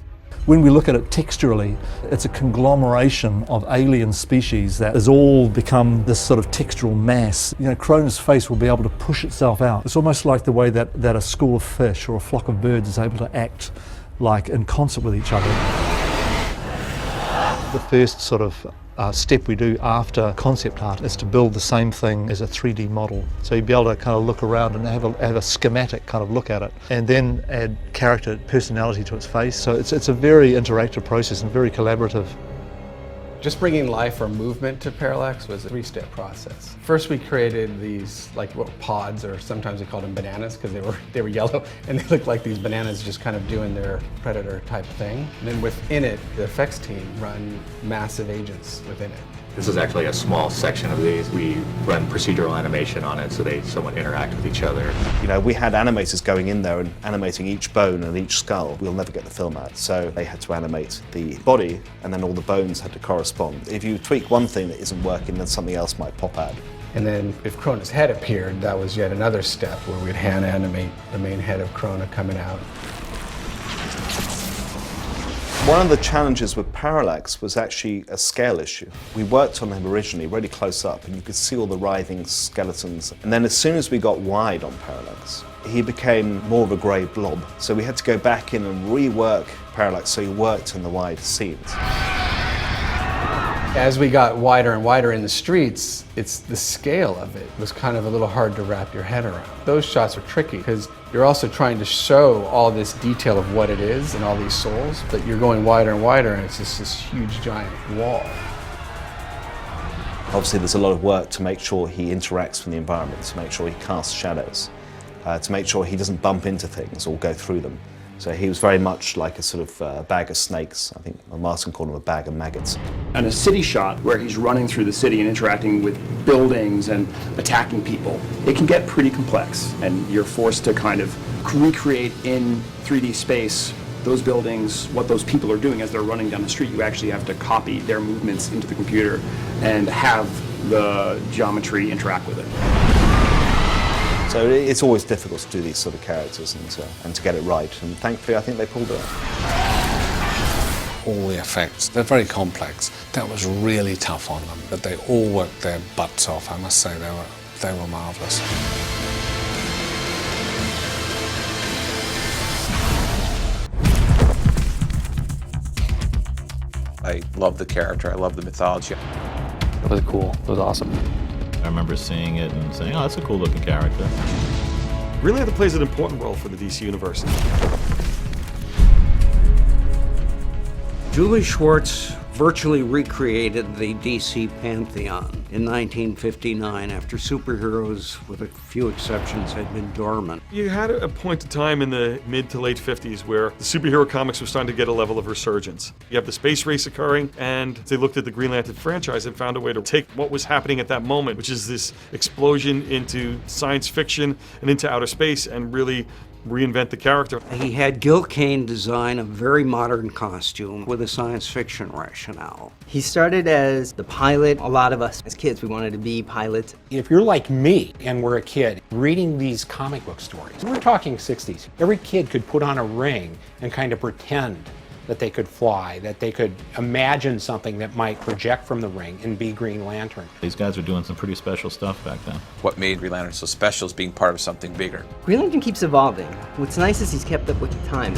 When we look at it texturally, it's a conglomeration of alien species that has all become this sort of textural mass. Krona's face will be able to push itself out. It's almost like the way that a school of fish or a flock of birds is able to act like in concert with each other. The first sort of step we do after concept art is to build the same thing as a 3D model. So you'd be able to kind of look around and have a schematic kind of look at it, and then add character, personality to its face. So it's a very interactive process and very collaborative. Just bringing life or movement to Parallax was a three-step process. First, we created these pods, or sometimes we called them bananas because they were yellow and they looked like these bananas just kind of doing their predator type thing. And then within it, the effects team run massive agents within it. This is actually a small section of these. We run procedural animation on it so they somewhat interact with each other. You know, we had animators going in there and animating each bone and each skull. We'll never get the film out. So they had to animate the body and then all the bones had to correspond. If you tweak one thing that isn't working, then something else might pop out. And then if Krona's head appeared, that was yet another step where we'd hand animate the main head of Krona coming out. One of the challenges with Parallax was actually a scale issue. We worked on him originally really close up and you could see all the writhing skeletons. And then as soon as we got wide on Parallax, he became more of a grey blob. So we had to go back in and rework Parallax so he worked in the wide scenes. As we got wider and wider in the streets, it's the scale of it was kind of a little hard to wrap your head around. Those shots are tricky because you're also trying to show all this detail of what it is and all these souls, but you're going wider and wider and it's just this huge giant wall. Obviously there's a lot of work to make sure he interacts with the environment, to make sure he casts shadows, to make sure he doesn't bump into things or go through them. So he was very much like a sort of bag of snakes. I think Martin called him a bag of maggots. And a city shot where he's running through the city and interacting with buildings and attacking people, it can get pretty complex. And you're forced to kind of recreate in 3D space those buildings, what those people are doing as they're running down the street. You actually have to copy their movements into the computer and have the geometry interact with it. So it's always difficult to do these sort of characters and to get it right, and thankfully I think they pulled it off. All the effects, they're very complex. That was really tough on them, but they all worked their butts off. I must say they were marvellous. I love the character, I love the mythology. It was cool, it was awesome. I remember seeing it and saying, oh, that's a cool looking character. Really plays an important role for the DC Universe. Julie Schwartz virtually recreated the DC pantheon in 1959 after superheroes, with a few exceptions, had been dormant. You had a point in time in the mid to late 50s where the superhero comics were starting to get a level of resurgence. You have the space race occurring, and they looked at the Green Lantern franchise and found a way to take what was happening at that moment, which is this explosion into science fiction and into outer space, and really reinvent the character. He had Gil Kane design a very modern costume with a science fiction rationale. He started as the pilot. A lot of us as kids, we wanted to be pilots. If you're like me and were a kid reading these comic book stories, we're talking 60s, every kid could put on a ring and kind of pretend that they could fly, that they could imagine something that might project from the ring and be Green Lantern. These guys were doing some pretty special stuff back then. What made Green Lantern so special is being part of something bigger. Green Lantern keeps evolving. What's nice is he's kept up with the time.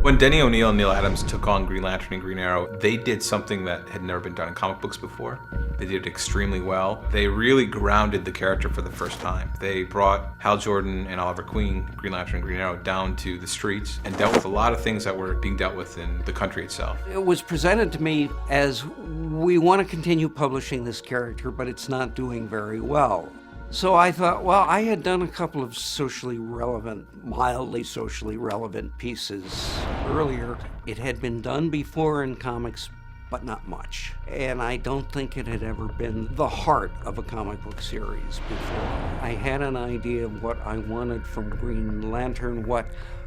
When Denny O'Neil and Neil Adams took on Green Lantern and Green Arrow, they did something that had never been done in comic books before. They did it extremely well. They really grounded the character for the first time. They brought Hal Jordan and Oliver Queen, Green Lantern and Green Arrow, down to the streets and dealt with a lot of things that were being dealt with in the country itself. It was presented to me as, we want to continue publishing this character, but it's not doing very well. So I thought, well, I had done a couple of socially relevant, mildly socially relevant pieces earlier. It had been done before in comics, but not much. And I don't think it had ever been the heart of a comic book series before. I had an idea of what I wanted from Green Lantern, what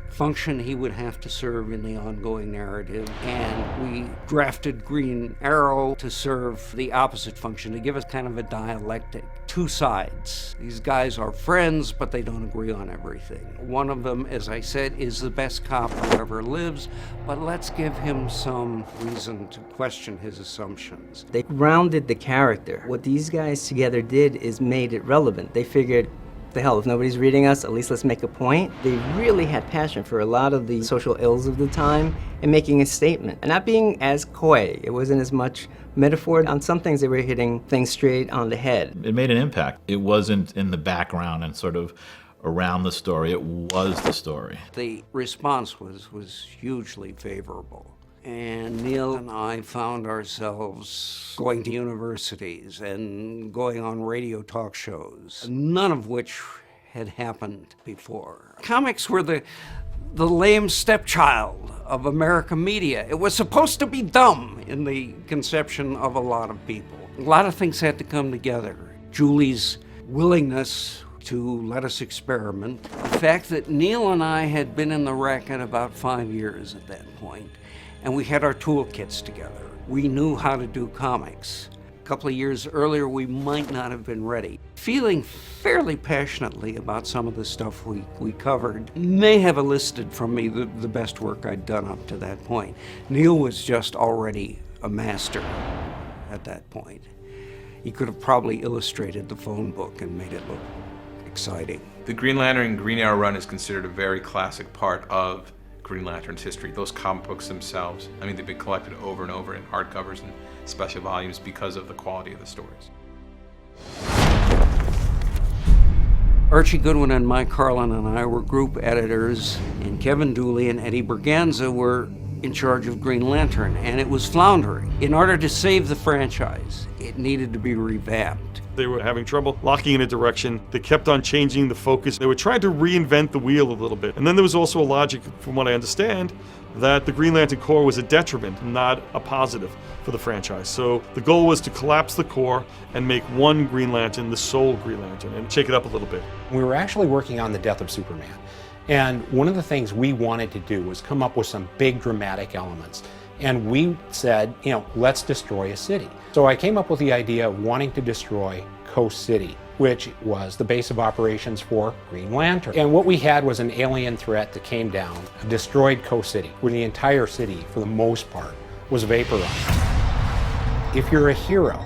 function he would have to serve in the ongoing narrative, and we drafted Green Arrow to serve the opposite function, to give us kind of a dialectic. Two sides. These guys are friends, but they don't agree on everything. One of them, as I said, is the best cop who ever lives, but let's give him some reason to question his assumptions. They rounded the character. What these guys together did is made it relevant. They figured, the hell, if nobody's reading us, at least let's make a point. They really had passion for a lot of the social ills of the time and making a statement. And not being as coy. It wasn't as much metaphor. On some things, they were hitting things straight on the head. It made an impact. It wasn't in the background and sort of around the story. It was the story. The response was hugely favorable. And Neil and I found ourselves going to universities and going on radio talk shows, none of which had happened before. Comics were the lame stepchild of American media. It was supposed to be dumb in the conception of a lot of people. A lot of things had to come together. Julie's willingness to let us experiment. The fact that Neil and I had been in the racket about 5 years at that point, and we had our toolkits together. We knew how to do comics. A couple of years earlier, we might not have been ready. Feeling fairly passionately about some of the stuff we covered may have elicited from me the best work I'd done up to that point. Neil was just already a master at that point. He could have probably illustrated the phone book and made it look exciting. The Green Lantern and Green Arrow run is considered a very classic part of Green Lantern's history. Those comic books themselves, I mean, they've been collected over and over in hardcovers and special volumes because of the quality of the stories. Archie Goodwin and Mike Carlin and I were group editors, and Kevin Dooley and Eddie Berganza were in charge of Green Lantern, and it was floundering. In order to save the franchise, it needed to be revamped. They were having trouble locking in a direction. They kept on changing the focus. They were trying to reinvent the wheel a little bit. And then there was also a logic, from what I understand, that the Green Lantern Corps was a detriment, not a positive for the franchise. So the goal was to collapse the Corps and make one Green Lantern, the sole Green Lantern, and shake it up a little bit. We were actually working on the death of Superman. And one of the things we wanted to do was come up with some big dramatic elements. And we said, you know, let's destroy a city. So I came up with the idea of wanting to destroy Coast City, which was the base of operations for Green Lantern. And what we had was an alien threat that came down, destroyed Coast City, where the entire city, for the most part, was vaporized. If you're a hero,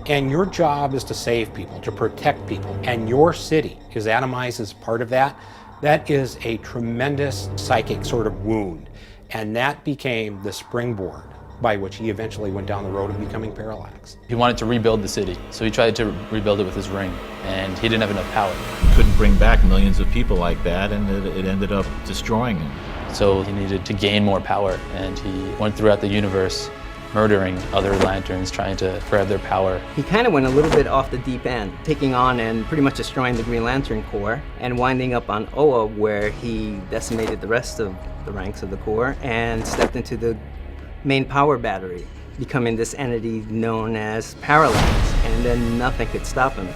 and your job is to save people, to protect people, and your city is atomized as part of that, that is a tremendous psychic sort of wound. And that became the springboard by which he eventually went down the road of becoming Parallax. He wanted to rebuild the city, so he tried to rebuild it with his ring, and he didn't have enough power. He couldn't bring back millions of people like that, and it ended up destroying him. So he needed to gain more power, and he went throughout the universe murdering other lanterns, trying to grab their power. He kind of went a little bit off the deep end, taking on and pretty much destroying the Green Lantern Corps, and winding up on Oa, where he decimated the rest of the ranks of the Corps and stepped into the main power battery, becoming this entity known as Parallax, and then nothing could stop him.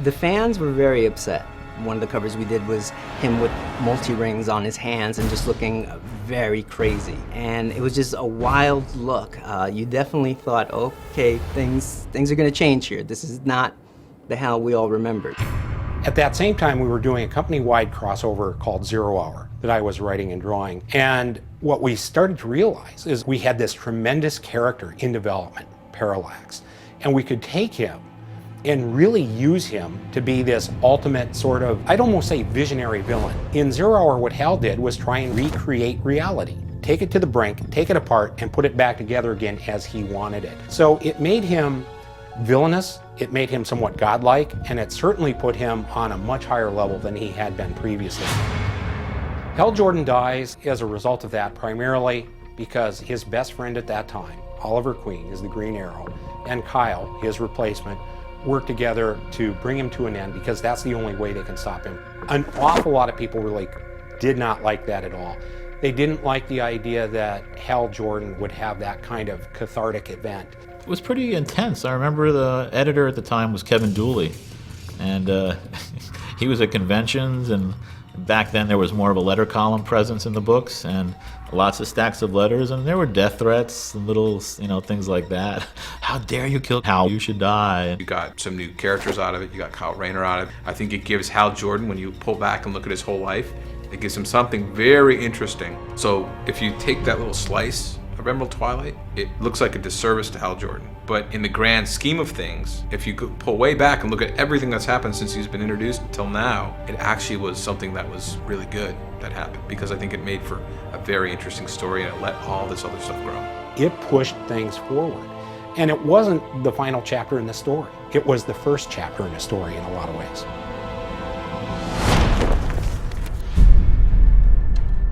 The fans were very upset. One of the covers we did was him with multi-rings on his hands and just looking very crazy. And it was just a wild look. You definitely thought, okay, things are gonna change here. This is not the Hal we all remembered. At that same time, we were doing a company-wide crossover called 0 Hour that I was writing and drawing. And what we started to realize is we had this tremendous character in development, Parallax, and we could take him and really use him to be this ultimate sort of, I'd almost say visionary villain. In 0 Hour, what Hal did was try and recreate reality. Take it to the brink, take it apart, and put it back together again as he wanted it. So it made him villainous, it made him somewhat godlike, and it certainly put him on a much higher level than he had been previously. Hal Jordan dies as a result of that, primarily because his best friend at that time, Oliver Queen, is the Green Arrow, and Kyle, his replacement, work together to bring him to an end, because that's the only way they can stop him. An awful lot of people really did not like that at all. They didn't like the idea that Hal Jordan would have that kind of cathartic event. It was pretty intense. I remember the editor at the time was Kevin Dooley, and he was at conventions, and back then there was more of a letter column presence in the books, and lots of stacks of letters, and there were death threats and little, things like that. How dare you kill Hal? You should die. You got some new characters out of it. You got Kyle Rayner out of it. I think it gives Hal Jordan, when you pull back and look at his whole life, it gives him something very interesting. So if you take that little slice of Emerald Twilight, it looks like a disservice to Hal Jordan. But in the grand scheme of things, if you could pull way back and look at everything that's happened since he's been introduced until now, it actually was something that was really good that happened, because I think it made for a very interesting story, and it let all this other stuff grow. It pushed things forward. And it wasn't the final chapter in the story. It was the first chapter in the story in a lot of ways.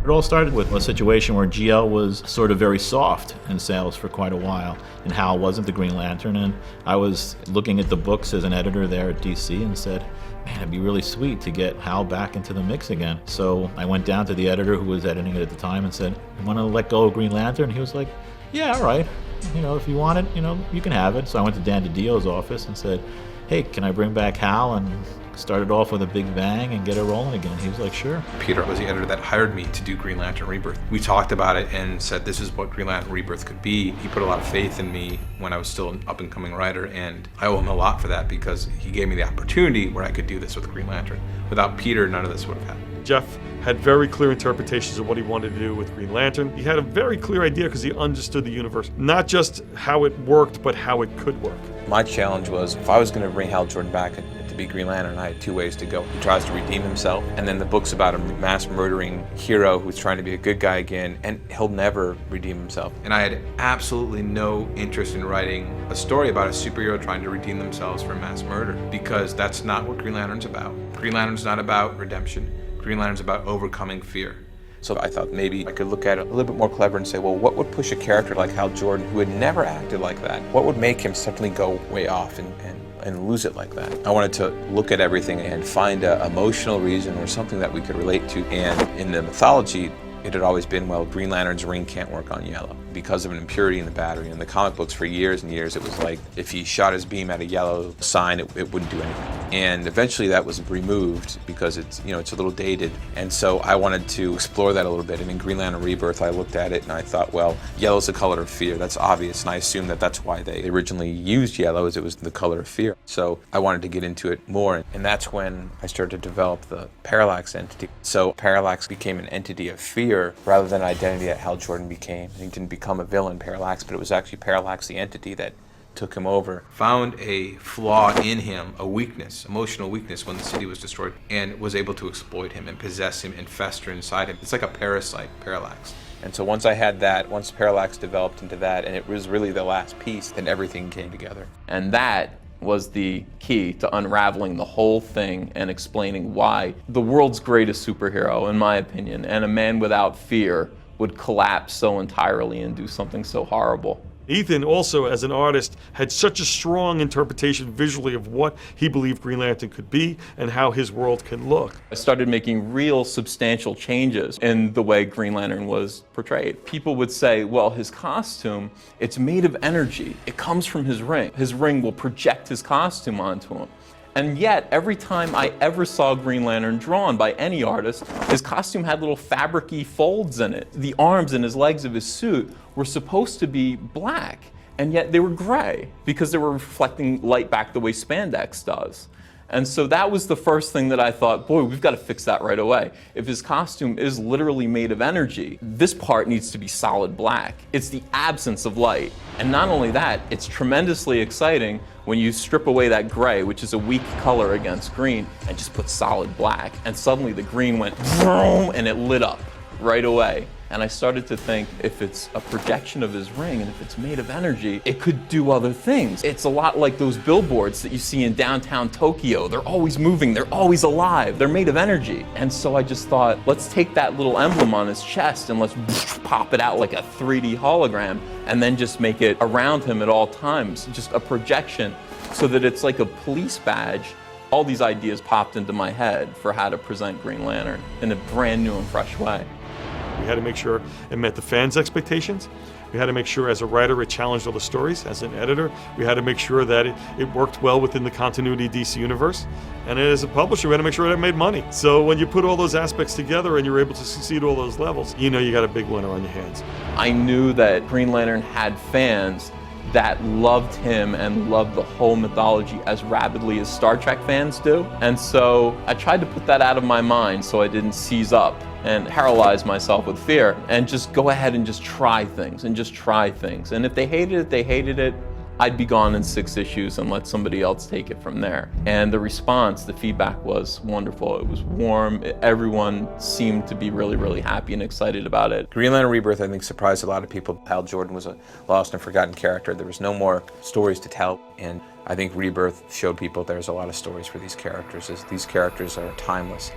It all started with a situation where GL was sort of very soft in sales for quite a while, and Hal wasn't the Green Lantern, and I was looking at the books as an editor there at DC and said, man, it'd be really sweet to get Hal back into the mix again. So I went down to the editor who was editing it at the time and said, you want to let go of Green Lantern? He was like, yeah, all right. If you want it, you can have it. So I went to Dan DiDio's office and said, hey, can I bring back Hal and start it off with a big bang and get it rolling again? He was like, sure. Peter was the editor that hired me to do Green Lantern Rebirth. We talked about it and said this is what Green Lantern Rebirth could be. He put a lot of faith in me when I was still an up-and-coming writer, and I owe him a lot for that because he gave me the opportunity where I could do this with Green Lantern. Without Peter, none of this would have happened. Jeff had very clear interpretations of what he wanted to do with Green Lantern. He had a very clear idea because he understood the universe, not just how it worked, but how it could work. My challenge was, if I was going to bring Hal Jordan back to be Green Lantern, I had two ways to go. He tries to redeem himself, and then the book's about a mass-murdering hero who's trying to be a good guy again, and he'll never redeem himself. And I had absolutely no interest in writing a story about a superhero trying to redeem themselves from mass murder, because that's not what Green Lantern's about. Green Lantern's not about redemption. Green Lantern's about overcoming fear. So I thought maybe I could look at it a little bit more clever and say, well, what would push a character like Hal Jordan, who had never acted like that? What would make him suddenly go way off and lose it like that? I wanted to look at everything and find an emotional reason or something that we could relate to. And in the mythology, it had always been, well, Green Lantern's ring can't work on yellow because of an impurity in the battery. In the comic books for years and years, it was like if he shot his beam at a yellow sign, it wouldn't do anything. And eventually that was removed because it's a little dated. And so I wanted to explore that a little bit. And in Green Lantern Rebirth, I looked at it and I thought, well, yellow's the color of fear. That's obvious. And I assumed that that's why they originally used yellow, as it was the color of fear. So I wanted to get into it more. And that's when I started to develop the Parallax Entity. So Parallax became an entity of fear rather than an identity that Hal Jordan became. He didn't become a villain, Parallax, but it was actually Parallax, the entity, that took him over. Found a flaw in him, a weakness, emotional weakness when the city was destroyed, and was able to exploit him and possess him and fester inside him. It's like a parasite, Parallax. And so once I had that, once Parallax developed into that, and it was really the last piece, then everything came together. And that was the key to unraveling the whole thing and explaining why the world's greatest superhero, in my opinion, and a man without fear, would collapse so entirely and do something so horrible. Ethan also, as an artist, had such a strong interpretation visually of what he believed Green Lantern could be and how his world could look. I started making real substantial changes in the way Green Lantern was portrayed. People would say, well, his costume, it's made of energy. It comes from his ring. His ring will project his costume onto him. And yet, every time I ever saw Green Lantern drawn by any artist, his costume had little fabric-y folds in it. The arms and his legs of his suit were supposed to be black, and yet they were gray because they were reflecting light back the way spandex does. And so that was the first thing that I thought, boy, we've got to fix that right away. If his costume is literally made of energy, this part needs to be solid black. It's the absence of light. And not only that, it's tremendously exciting when you strip away that gray, which is a weak color against green, and just put solid black. And suddenly the green went vroom, and it lit up right away. And I started to think, if it's a projection of his ring and if it's made of energy, it could do other things. It's a lot like those billboards that you see in downtown Tokyo. They're always moving, they're always alive, they're made of energy. And so I just thought, let's take that little emblem on his chest and let's pop it out like a 3D hologram and then just make it around him at all times, just a projection so that it's like a police badge. All these ideas popped into my head for how to present Green Lantern in a brand new and fresh way. We had to make sure it met the fans' expectations. We had to make sure as a writer it challenged all the stories. As an editor, we had to make sure that it worked well within the continuity of DC Universe. And as a publisher, we had to make sure that it made money. So when you put all those aspects together and you're able to succeed at all those levels, you know you got a big winner on your hands. I knew that Green Lantern had fans that loved him and loved the whole mythology as rabidly as Star Trek fans do. And so I tried to put that out of my mind so I didn't seize up and paralyze myself with fear and just go ahead and just try things and just try things. And if they hated it, they hated it. I'd be gone in 6 issues and let somebody else take it from there. And the response, the feedback was wonderful. It was warm. Everyone seemed to be really, really happy and excited about it. Green Lantern Rebirth, I think, surprised a lot of people. Hal Jordan was a lost and forgotten character. There was no more stories to tell. And I think Rebirth showed people there's a lot of stories for these characters, as these characters are timeless.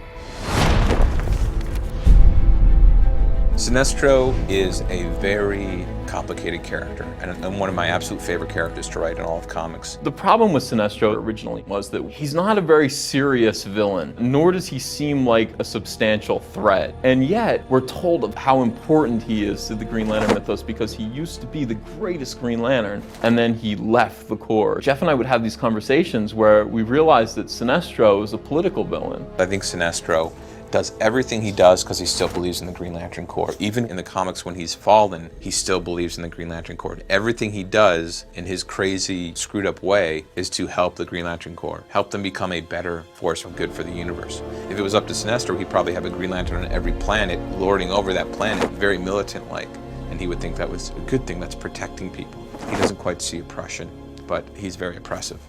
Sinestro is a very complicated character and one of my absolute favorite characters to write in all of comics. The problem with Sinestro originally was that he's not a very serious villain, nor does he seem like a substantial threat. And yet, we're told of how important he is to the Green Lantern mythos because he used to be the greatest Green Lantern, and then he left the Corps. Jeff and I would have these conversations where we realized that Sinestro is a political villain. I think Sinestro does everything he does because he still believes in the Green Lantern Corps. Even in the comics when he's fallen, he still believes in the Green Lantern Corps. Everything he does in his crazy, screwed up way is to help the Green Lantern Corps, help them become a better force of good for the universe. If it was up to Sinestro, he'd probably have a Green Lantern on every planet, lording over that planet, very militant-like. And he would think that was a good thing, that's protecting people. He doesn't quite see oppression, but he's very oppressive.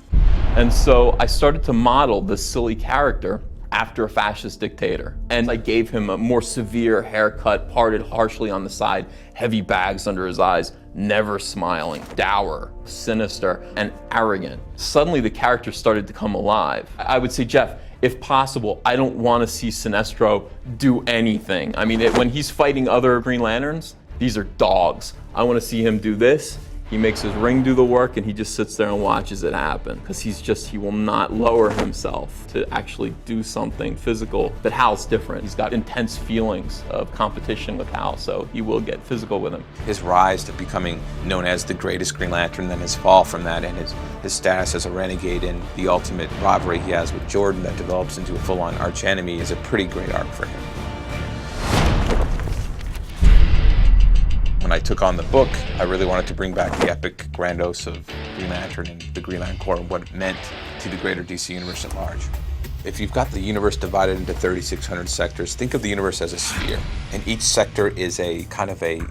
And so I started to model this silly character after a fascist dictator. And I gave him a more severe haircut, parted harshly on the side, heavy bags under his eyes, never smiling, dour, sinister, and arrogant. Suddenly the character started to come alive. I would say, Jeff, if possible, I don't want to see Sinestro do anything. I mean, when he's fighting other Green Lanterns, these are dogs. I want to see him do this. He makes his ring do the work and he just sits there and watches it happen because he will not lower himself to actually do something physical. But Hal's different. He's got intense feelings of competition with Hal, so he will get physical with him. His rise to becoming known as the greatest Green Lantern, then his fall from that, and his status as a renegade and the ultimate rivalry he has with Jordan that develops into a full-on archenemy is a pretty great arc for him. When I took on the book, I really wanted to bring back the epic grandiose of Green Lantern and the Green Lantern Corps and what it meant to the greater DC universe at large. If you've got the universe divided into 3,600 sectors, think of the universe as a sphere. And each sector is a kind of a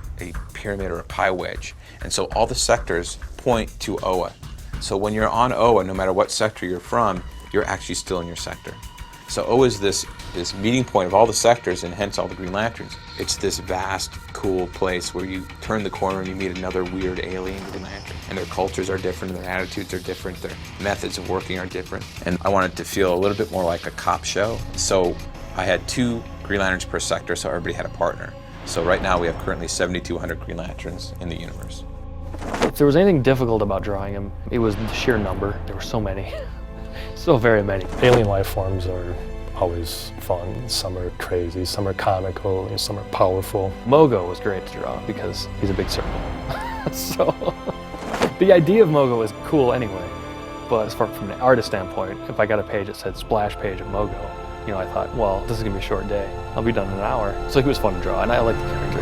pyramid or a pie wedge. And so all the sectors point to Oa. So when you're on Oa, no matter what sector you're from, you're actually still in your sector. So Oa is this meeting point of all the sectors and hence all the Green Lanterns. It's this vast, cool place where you turn the corner and you meet another weird alien Green Lantern. And their cultures are different, and their attitudes are different, their methods of working are different. And I wanted to feel a little bit more like a cop show. So I had 2 Green Lanterns per sector, so everybody had a partner. So right now we have currently 7,200 Green Lanterns in the universe. If there was anything difficult about drawing him, it was the sheer number. There were so many. So very many. Alien life forms are always fun. Some are crazy, some are comical, some are powerful. Mogo was great to draw because he's a big circle. So the idea of Mogo is cool anyway. But as far from an artist standpoint, if I got a page that said splash page of Mogo, I thought, well, this is gonna be a short day. I'll be done in an hour. So he was fun to draw, and I like the character.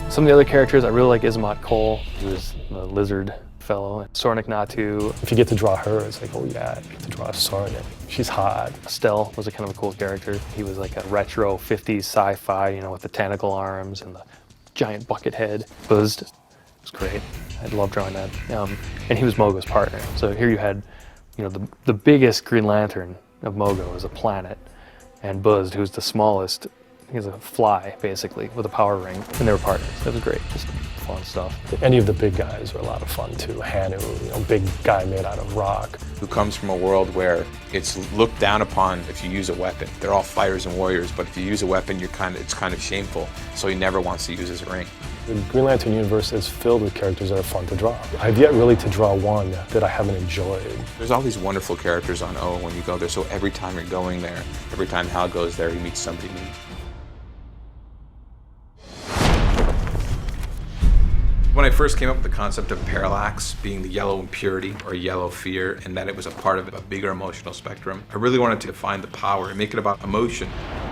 Some of the other characters, I really like Ismat Cole, who is the lizard fellow. Sornik Natu. If you get to draw her, it's like, oh yeah, you get to draw Sornik. She's hot. Estelle was a kind of a cool character. He was like a retro 50s sci-fi, with the tentacle arms and the giant bucket head. Buzzed. It was great. I love drawing that. And he was Mogo's partner. So here you had, the biggest Green Lantern of Mogo is a planet, and Buzzed, who's the smallest, he's a fly, basically, with a power ring, and they were partners. It was great, just fun stuff. Any of the big guys are a lot of fun too. Hanu, big guy made out of rock. Who comes from a world where it's looked down upon if you use a weapon. They're all fighters and warriors, but if you use a weapon, it's kind of shameful. So he never wants to use his ring. The Green Lantern universe is filled with characters that are fun to draw. I've yet really to draw one that I haven't enjoyed. There's all these wonderful characters on Oa when you go there, so every time you're going there, every time Hal goes there, he meets somebody new. When I first came up with the concept of parallax being the yellow impurity or yellow fear, and that it was a part of a bigger emotional spectrum, I really wanted to define the power and make it about emotion,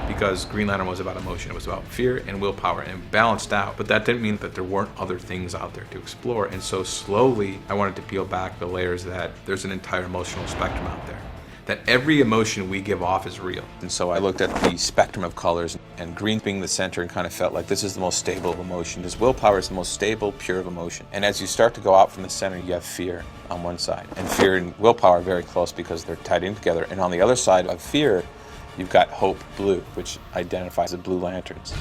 because Green Lantern was about emotion. It was about fear and willpower, and it balanced out. But that didn't mean that there weren't other things out there to explore. And so slowly, I wanted to peel back the layers that there's an entire emotional spectrum out there, that every emotion we give off is real. And so I looked at the spectrum of colors, and green being the center, and kind of felt like this is the most stable of emotion. This willpower is the most stable, pure of emotion. And as you start to go out from the center, you have fear on one side. And fear and willpower are very close because they're tied in together. And on the other side of fear, you've got hope, blue, which identifies the blue lanterns.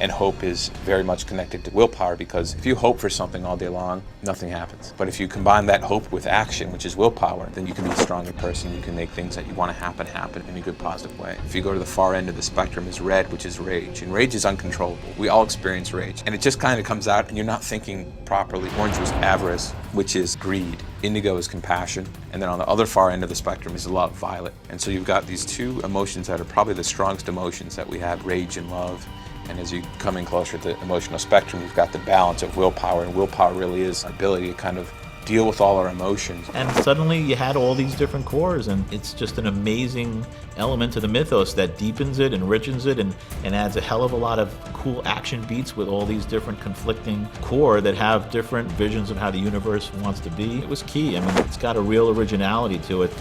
And hope is very much connected to willpower, because if you hope for something all day long, nothing happens. But if you combine that hope with action, which is willpower, then you can be a stronger person. You can make things that you want to happen in a good, positive way. If you go to the far end of the spectrum is red, which is rage. And rage is uncontrollable. We all experience rage. And it just kind of comes out and you're not thinking properly. Orange was avarice, which is greed. Indigo is compassion. And then on the other far end of the spectrum is love, violet. And so you've got these two emotions that are probably the strongest emotions that we have, rage and love. And as you come in closer to the emotional spectrum, you've got the balance of willpower. And willpower really is our ability to kind of deal with all our emotions. And suddenly you had all these different cores, and it's just an amazing element to the mythos that deepens it, enriches it, and adds a hell of a lot of cool action beats with all these different conflicting core that have different visions of how the universe wants to be. It was key. I mean, it's got a real originality to it.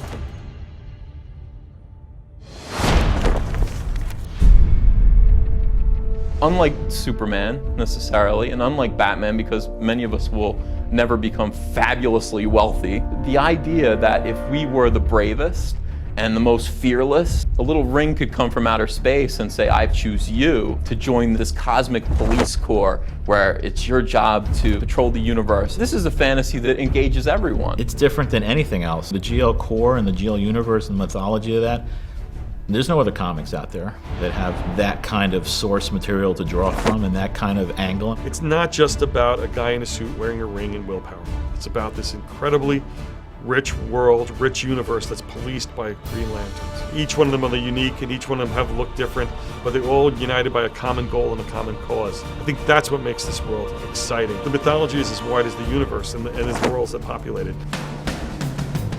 Unlike Superman, necessarily, and unlike Batman, because many of us will never become fabulously wealthy, the idea that if we were the bravest and the most fearless, a little ring could come from outer space and say, I choose you to join this cosmic police corps where it's your job to patrol the universe. This is a fantasy that engages everyone. It's different than anything else. The GL core and the GL universe and the mythology of that, there's no other comics out there that have that kind of source material to draw from and that kind of angle. It's not just about a guy in a suit wearing a ring and willpower. It's about this incredibly rich world, rich universe that's policed by Green Lanterns. Each one of them are unique and each one of them have looked different, but they're all united by a common goal and a common cause. I think that's what makes this world exciting. The mythology is as wide as the universe and as worlds that populate it.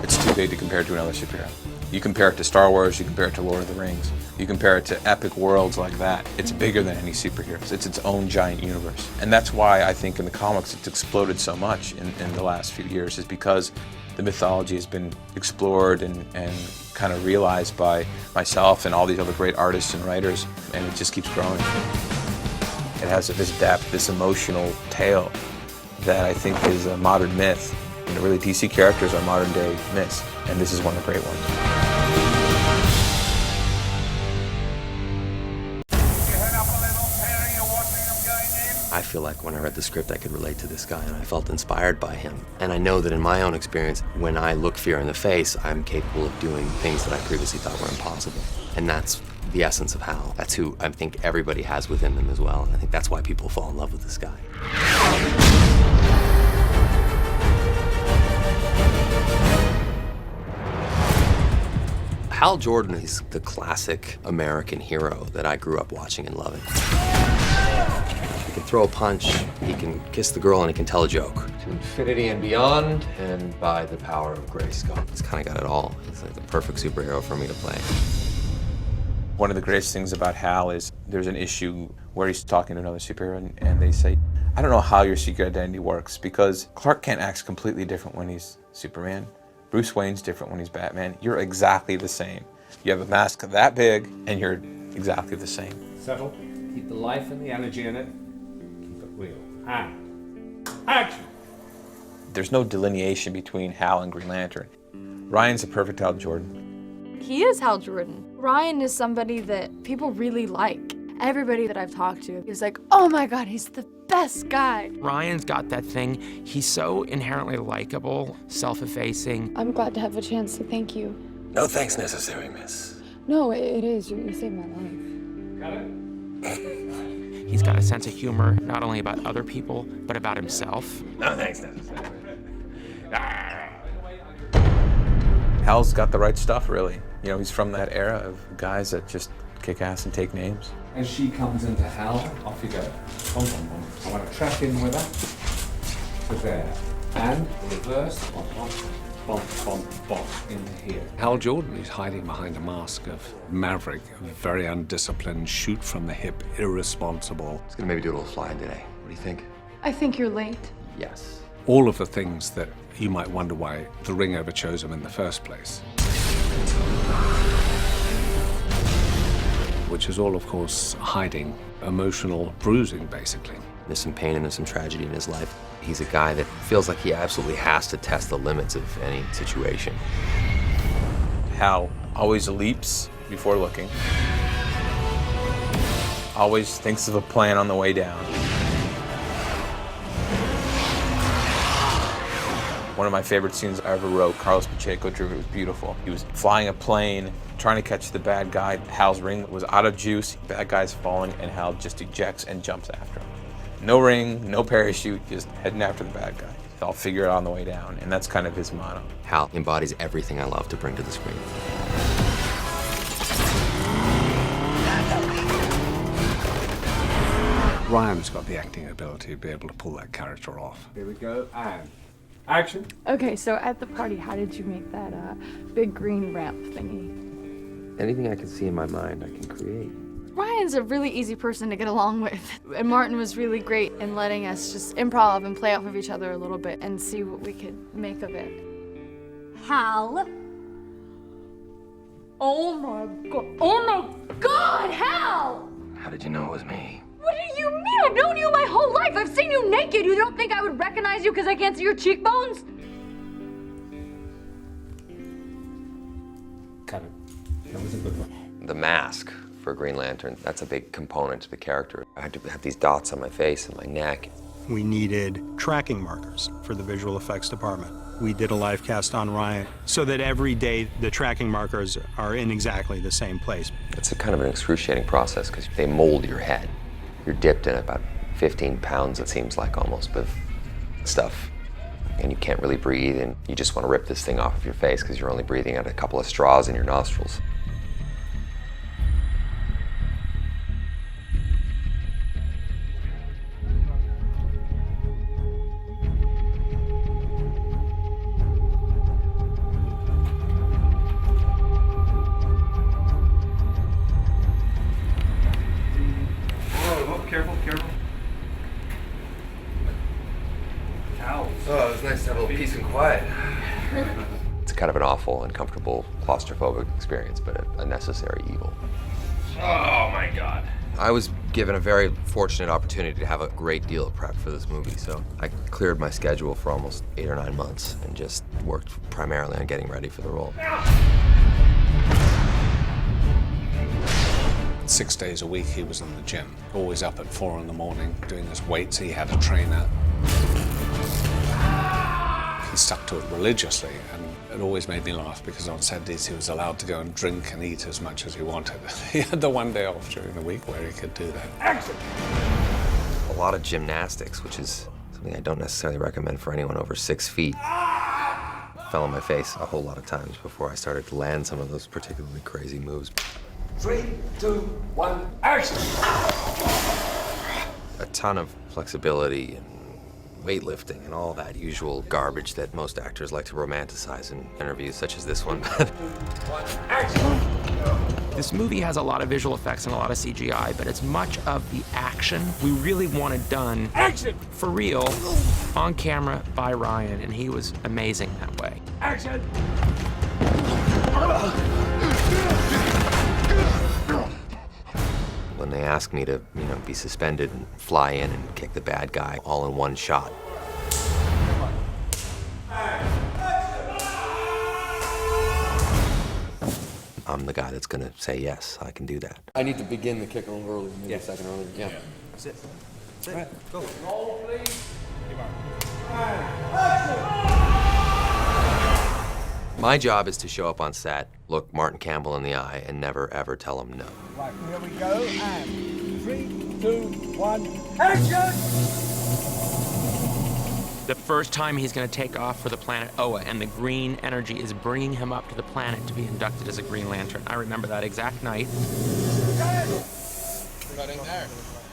It's too big to compare to another superhero. You compare it to Star Wars, you compare it to Lord of the Rings, you compare it to epic worlds like that. It's bigger than any superheroes. It's its own giant universe. And that's why I think in the comics it's exploded so much in the last few years, is because the mythology has been explored and kind of realized by myself and all these other great artists and writers, and it just keeps growing. It has this depth, this emotional tale that I think is a modern myth. You know, really, DC characters are modern day myths, and this is one of the great ones. I feel like when I read the script I could relate to this guy and I felt inspired by him. And I know that in my own experience, when I look fear in the face, I'm capable of doing things that I previously thought were impossible. And that's the essence of Hal. That's who I think everybody has within them as well. And I think that's why people fall in love with this guy. Hal Jordan is the classic American hero that I grew up watching and loving. He can throw a punch, he can kiss the girl, and he can tell a joke. To infinity and beyond, and by the power of Grayskull. He's kind of got it all. He's like the perfect superhero for me to play. One of the greatest things about Hal is there's an issue where he's talking to another superhero and they say, I don't know how your secret identity works, because Clark Kent acts completely different when he's Superman. Bruce Wayne's different when he's Batman. You're exactly the same. You have a mask that big, and you're exactly the same. Settle. Keep the life and the energy in it. Keep it real. And action! There's no delineation between Hal and Green Lantern. Ryan's a perfect Hal Jordan. He is Hal Jordan. Ryan is somebody that people really like. Everybody that I've talked to is like, oh my God, he's the best guy. Ryan's got that thing. He's so inherently likable, self-effacing. I'm glad to have a chance to thank you. No thanks necessary, miss. No, it is. You saved my life. He's got a sense of humor, not only about other people, but about himself. No thanks necessary. Hal's got the right stuff, really. You know, he's from that era of guys that just kick ass and take names. As she comes into Hal, off you go. Bom, bom, bom. I want to track in with her. To there. And reverse. Bom, bom, bom, bom, bom. Into here. Hal Jordan is hiding behind a mask of maverick, very undisciplined, shoot from the hip, irresponsible. He's gonna maybe do a little flying today. What do you think? I think you're late. Yes. All of the things that you might wonder why the Ring ever chose him in the first place. Which is all, of course, hiding emotional bruising, basically. There's some pain and there's some tragedy in his life. He's a guy that feels like he absolutely has to test the limits of any situation. Hal always leaps before looking. always thinks of a plan on the way down. One of my favorite scenes I ever wrote, Carlos Pacheco drew it. It was beautiful. He was flying a plane, trying to catch the bad guy. Hal's ring was out of juice. Bad guy's falling, and Hal just ejects and jumps after him. No ring, no parachute, just heading after the bad guy. I'll figure it out on the way down, and that's kind of his motto. Hal embodies everything I love to bring to the screen. Ryan's got the acting ability to be able to pull that character off. Here we go, and action. Okay, so at the party, how did you make that big green ramp thingy? Anything I can see in my mind, I can create. Ryan's a really easy person to get along with, and Martin was really great in letting us just improv and play off of each other a little bit and see what we could make of it. Hal. Oh my God, Hal! How did you know it was me? What do you mean? I've known you my whole life. I've seen you naked. You don't think I would recognize you because I can't see your cheekbones? Cut it. That was a good one. The mask for Green Lantern, that's a big component to the character. I had to have these dots on my face and my neck. We needed tracking markers for the visual effects department. We did a live cast on Ryan so that every day the tracking markers are in exactly the same place. It's a kind of an excruciating process because they mold your head. You're dipped in about 15 pounds, it seems like almost, of stuff. And you can't really breathe, and you just want to rip this thing off of your face because you're only breathing out a couple of straws in your nostrils. Careful, careful. Cows. Oh, it was nice to have a little peace and quiet. It's kind of an awful, uncomfortable, claustrophobic experience, but a necessary evil. Oh my God. I was given a very fortunate opportunity to have a great deal of prep for this movie, so I cleared my schedule for almost 8 or 9 months and just worked primarily on getting ready for the role. 6 days a week he was in the gym, always up at 4 in the morning doing his weights. He had a trainer. He stuck to it religiously, and it always made me laugh because on Saturdays he was allowed to go and drink and eat as much as he wanted. He had the one day off during the week where he could do that. Action! A lot of gymnastics, which is something I don't necessarily recommend for anyone over 6 feet. Fell on my face a whole lot of times before I started to land some of those particularly crazy moves. 3, 2, 1, action! A ton of flexibility and weightlifting and all that usual garbage that most actors like to romanticize in interviews such as this one. This movie has a lot of visual effects and a lot of CGI, but it's much of the action we really wanted done Action! for real, on camera by Ryan, and he was amazing that way. Action! When they asked me to, be suspended and fly in and kick the bad guy all in one shot. I'm the guy that's gonna say, yes, I can do that. I need to begin the kick a little earlier, maybe a second earlier. Yeah. That's it. All right, go. Roll, please. My job is to show up on set, look Martin Campbell in the eye, and never ever tell him no. Right, here we go, and 3, 2, 1, action! The first time he's going to take off for the planet Oa, and the green energy is bringing him up to the planet to be inducted as a Green Lantern. I remember that exact night.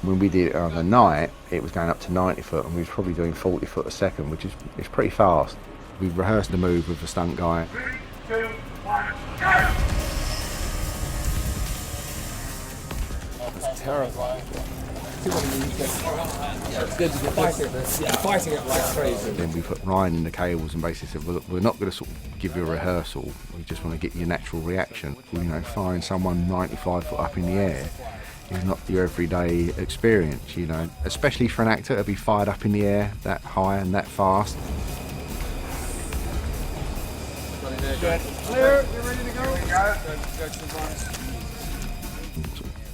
When we did it on the night, it was going up to 90 foot, and we was probably doing 40 foot a second, which is pretty fast. We rehearsed the move with the stunt guy. 3, 2, 1, go! It's terrifying. It's good to get fighting it like crazy. Then we put Ryan in the cables and basically said, well, look, we're not going to sort of give you a rehearsal. We just want to get your natural reaction. Flying someone 95 foot up in the air is not your everyday experience, especially for an actor to be fired up in the air that high and that fast. Clear, you ready to go? Here we go.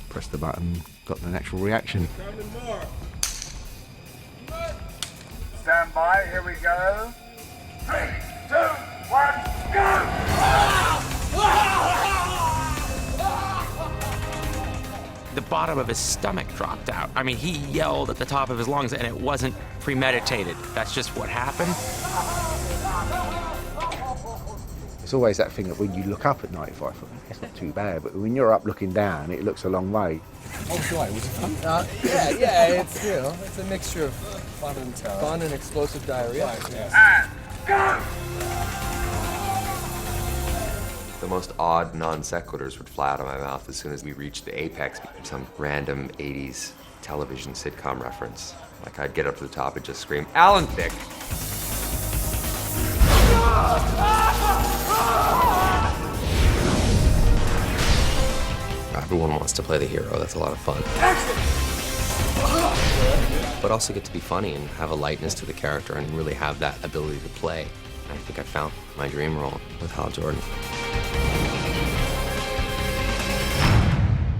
Press the button, got the natural reaction. Stand by, here we go. 3, 2, 1, go! The bottom of his stomach dropped out. I mean, he yelled at the top of his lungs, and it wasn't premeditated. That's just what happened. It's always that thing that when you look up at 95 foot, it's not too bad, but when you're up looking down, it looks a long way. Oh, right. Was it fun? Yeah. It's it's a mixture of fun and explosive diarrhea. Right, yes. And go! The most odd non sequiturs would fly out of my mouth as soon as we reached the apex. Some random 80s television sitcom reference. Like I'd get up to the top and just scream, Alan Thicke! Everyone wants to play the hero, that's a lot of fun. But also get to be funny and have a lightness to the character and really have that ability to play. I think I found my dream role with Hal Jordan.